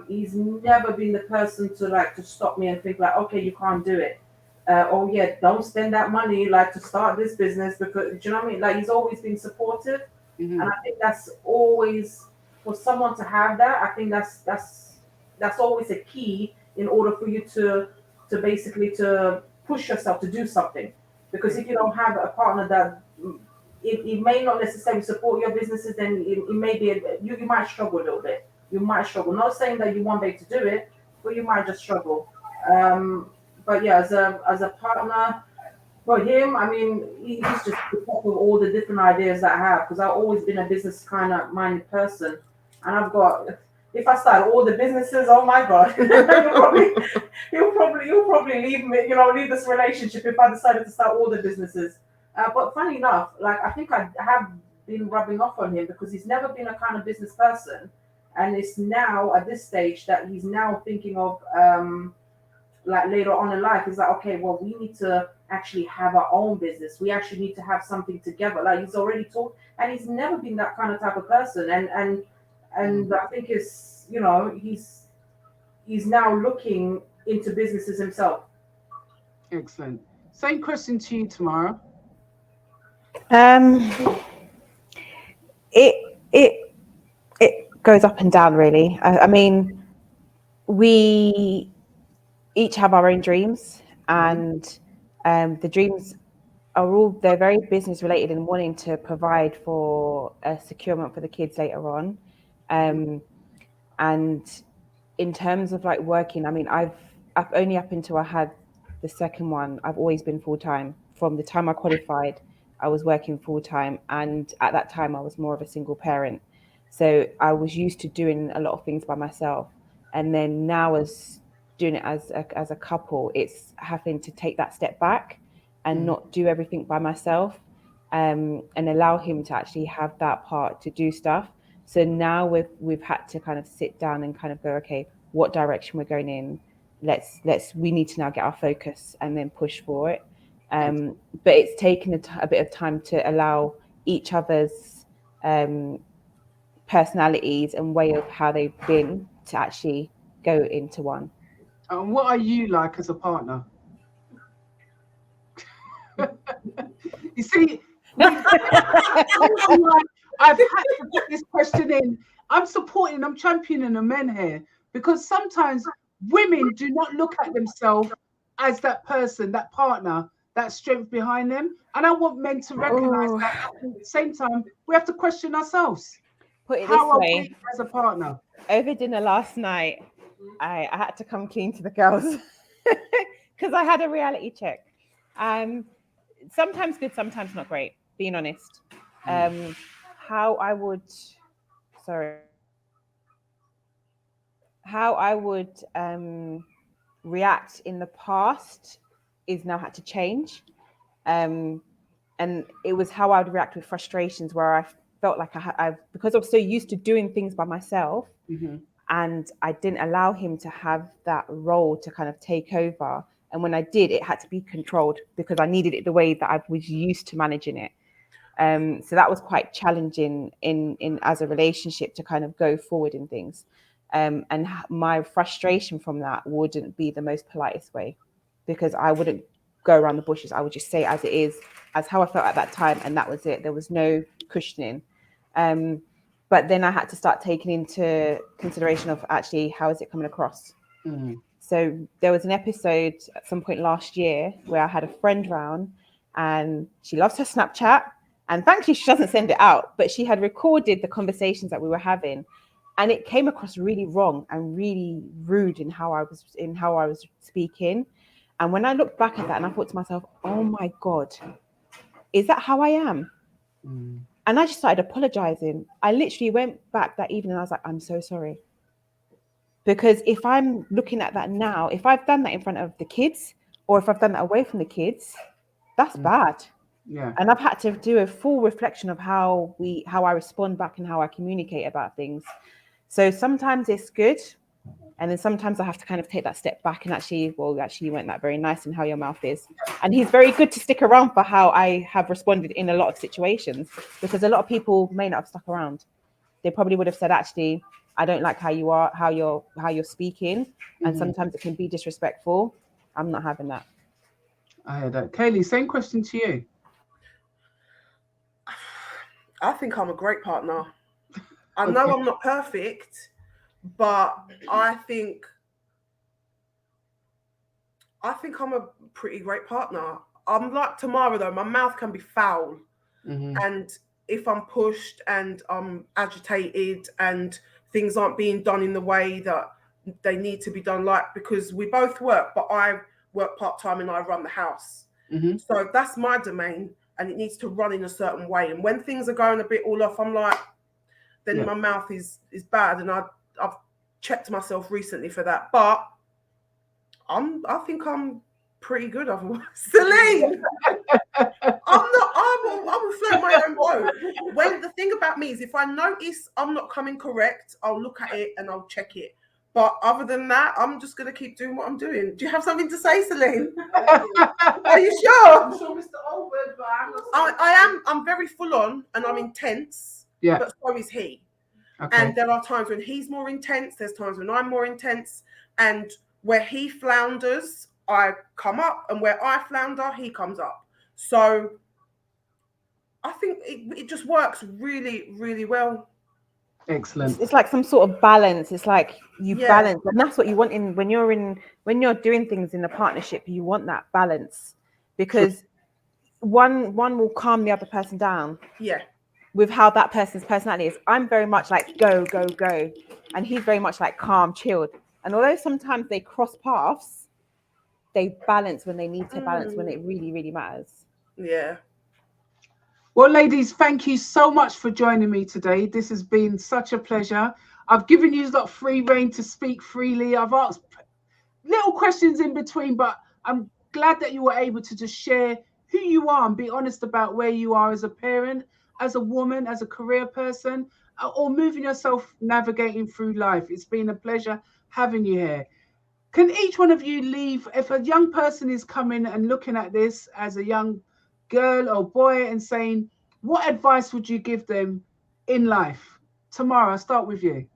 He's never been the person to stop me and think like, okay, you can't do it. Oh yeah, don't spend that money like to start this business because do you know what I mean? Like he's always been supportive, and I think that's always for someone to have that. I think that's always a key in order for you to basically to push yourself to do something. Because if you don't have a partner that it may not necessarily support your businesses, then it may be you might struggle a little bit. You might struggle. Not saying that you won't be able to do it, but you might just struggle. But yeah, as a partner for him, I mean, he's just the top of all the different ideas that I have because I've always been a business kind of minded person, and I've got. If I start all the businesses, oh my God, you'll probably leave me, leave this relationship if I decided to start all the businesses. But funny enough, like I think I have been rubbing off on him because he's never been a kind of business person, and it's now at this stage that he's now thinking of like later on in life. He's like, okay, well, we need to actually have our own business. We actually need to have something together. Like he's already talked, and he's never been that kind of type of person, and I think it's he's now looking into businesses himself. Excellent. Same question to you, Tamara. It goes up and down really. I mean, we each have our own dreams, and the dreams they're very business related and wanting to provide for a securement for the kids later on. And in terms of like working, I mean, I've only up until I had the second one, I've always been full time. From the time I qualified, I was working full time, and at that time I was more of a single parent. So I was used to doing a lot of things by myself, and then now as doing it as a couple, it's having to take that step back and not do everything by myself, and allow him to actually have that part to do stuff. So now we've had to kind of sit down and kind of go, okay, what direction we're going in. We need to now get our focus and then push for it. But it's taken a bit of time to allow each other's personalities and way of how they've been to actually go into one. And what are you like as a partner? You see, I've had to put this question in. I'm championing the men here because sometimes women do not look at themselves as that person, that partner, that strength behind them. And I want men to recognize that at the same time, we have to question ourselves. Put it How this are way, we as a partner? over dinner last night, I had to come clean to the girls because I had a reality check. Sometimes good, sometimes not great, being honest. How I would react in the past is now had to change. And it was how I would react with frustrations where I felt like because I was so used to doing things by myself, and I didn't allow him to have that role to kind of take over. And when I did, it had to be controlled because I needed it the way that I was used to managing it. So that was quite challenging in as a relationship to kind of go forward in things. And my frustration from that wouldn't be the most politest way, because I wouldn't go around the bushes. I would just say as it is, as how I felt at that time, and that was it. There was no cushioning. But then I had to start taking into consideration of actually how is it coming across. So there was an episode at some point last year where I had a friend round, and she loves her Snapchat, and thankfully she doesn't send it out, but she had recorded the conversations that we were having, and it came across really wrong and really rude in how I was speaking. And when I looked back at that, and I thought to myself, oh my God, is that how I am? And I just started apologizing. I literally went back that evening and I was like, I'm so sorry. Because if I'm looking at that now, if I've done that in front of the kids, or if I've done that away from the kids, that's bad. Yeah. And I've had to do a full reflection of how I respond back and how I communicate about things. So sometimes it's good, And then sometimes I have to kind of take that step back and actually, well, actually you weren't that very nice in how your mouth is. And he's very good to stick around for how I have responded in a lot of situations, because a lot of people may not have stuck around. They probably would have said, actually, I don't like how you are, how you're speaking. And sometimes it can be disrespectful. I'm not having that. I heard that. Kayleigh, same question to you. I think I'm a great partner. I know I'm not perfect, but I think I'm a pretty great partner. I'm like Tamara though, my mouth can be foul. And if I'm pushed and I'm agitated and things aren't being done in the way that they need to be done, like, because we both work, but I work part-time and I run the house. So that's my domain and it needs to run in a certain way. And when things are going a bit all off, I'm like, then my mouth is bad. And I've checked myself recently for that. But I think I'm pretty good otherwise. Celine! I will float my own boat. When the thing about me is if I notice I'm not coming correct, I'll look at it and I'll check it. But other than that, I'm just going to keep doing what I'm doing. Do you have something to say, Celine? Are you sure? I'm sure Mr. Oldwood, but I'm not. I'm very full on and I'm intense. Yeah. But so is he. Okay. And there are times when he's more intense. There's times when I'm more intense. And where he flounders, I come up. And where I flounder, he comes up. So I think it just works really, really well. Excellent. It's like some sort of balance. It's like you balance, and that's what you want when you're doing things in a partnership. You want that balance, because one will calm the other person down. Yeah. With how that person's personality is. I'm very much like go, go, go, and he's very much like calm, chilled. And although sometimes they cross paths, they balance when they need to balance, when it really, really matters. Yeah. Well, ladies, thank you so much for joining me today. This has been such a pleasure. I've given you free rein to speak freely. I've asked little questions in between, but I'm glad that you were able to just share who you are and be honest about where you are as a parent, as a woman, as a career person, or moving yourself, navigating through life. It's been a pleasure having you here. Can each one of you leave, if a young person is coming and looking at this as a young girl or boy and saying, what advice would you give them in life? Tamara, I'll start with you.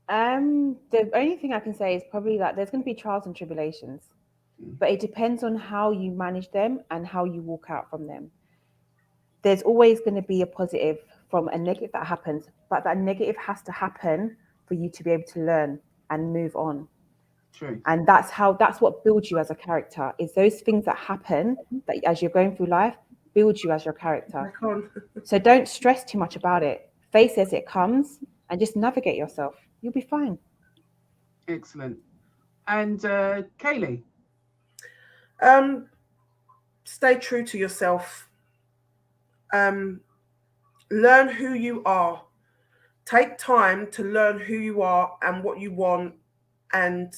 The only thing I can say is probably that there's going to be trials and tribulations, but it depends on how you manage them and how you walk out from them. There's always going to be a positive from a negative that happens, but that negative has to happen for you to be able to learn and move on. True. And that's what builds you as a character, is those things that happen that as you're going through life build you as your character. So don't stress too much about it. Face it as it comes and just navigate yourself. You'll be fine. Excellent. And Kayleigh? Stay true to yourself. Learn who you are. Take time to learn who you are and what you want and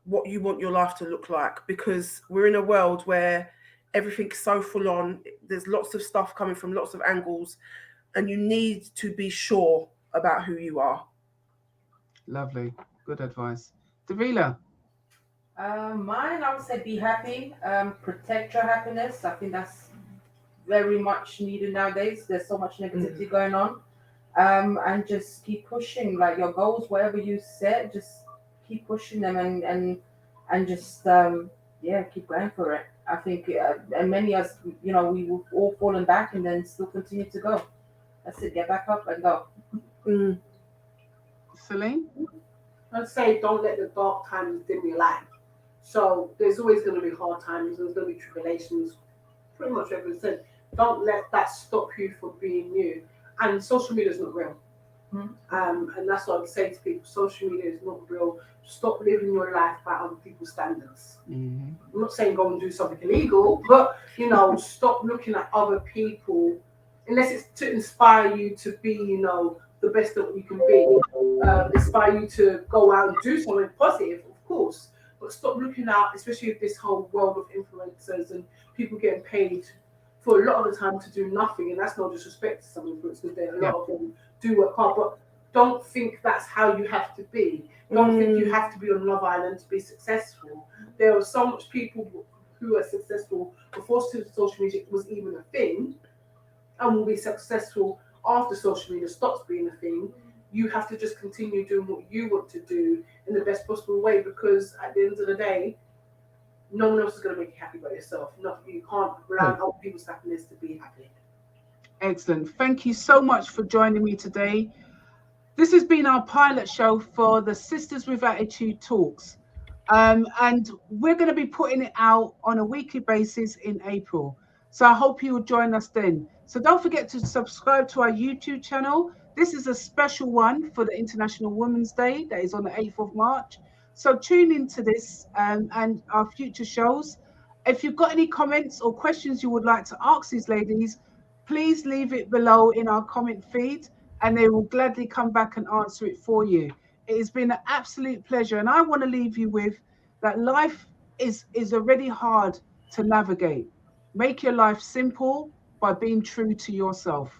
what you want your life to look like, because we're in a world where everything's so full on. There's lots of stuff coming from lots of angles, and you need to be sure about who you are. Lovely. Good advice. Davila? Mine, I would say be happy, protect your happiness. I think that's very much needed nowadays. There's so much negativity going on. And just keep pushing, like your goals, whatever you set, just keep pushing them and just keep going for it. I think and many of us, we've all fallen back and then still continue to go. That's it. Get back up and go. Celine? I'd say don't let the dark times dim your light. So there's always going to be hard times. There's going to be tribulations. Pretty much everything said. Don't let that stop you from being you. And social media is not real. And that's what I would say to people. Social media is not real. Stop living your life by other people's standards. I'm not saying go and do something illegal, but stop looking at other people unless it's to inspire you to be, the best that you can be. Inspire you to go out and do something positive, of course. But stop looking out, especially with this whole world of influencers and people getting paid for a lot of the time to do nothing. And that's no disrespect to some influencers, because a lot of them do work hard. But don't think that's how you have to be. Don't think you have to be on Love Island to be successful. There are so much people who are successful before social media was even a thing, and will be successful after social media stops being a thing. You have to just continue doing what you want to do in the best possible way, because at the end of the day, no one else is going to make you happy but yourself. You can't rely on other people's happiness to be happy. Excellent. Thank you so much for joining me today. This has been our pilot show for the Sisters with Attitude Talks. And we're going to be putting it out on a weekly basis in April. So I hope you will join us then. So don't forget to subscribe to our YouTube channel. This is a special one for the International Women's Day that is on the 8th of March. So tune into this and our future shows. If you've got any comments or questions you would like to ask these ladies, please leave it below in our comment feed, and they will gladly come back and answer it for you. It has been an absolute pleasure, and I want to leave you with that life is already hard to navigate. Make your life simple by being true to yourself.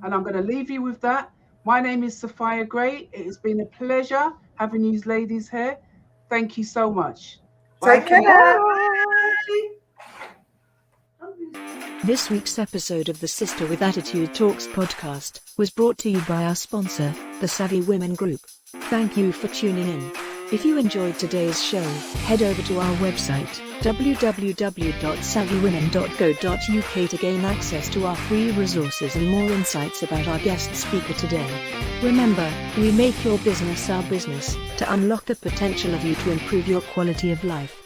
And I'm going to leave you with that. My name is Sophia Gray. It has been a pleasure having you ladies here. Thank you so much. Take care. This week's episode of the Sister with Attitude Talks podcast was brought to you by our sponsor, the Savvy Women Group. Thank you for tuning in. If you enjoyed today's show, head over to our website, www.savvywomen.co.uk to gain access to our free resources and more insights about our guest speaker today. Remember, we make your business our business, to unlock the potential of you to improve your quality of life.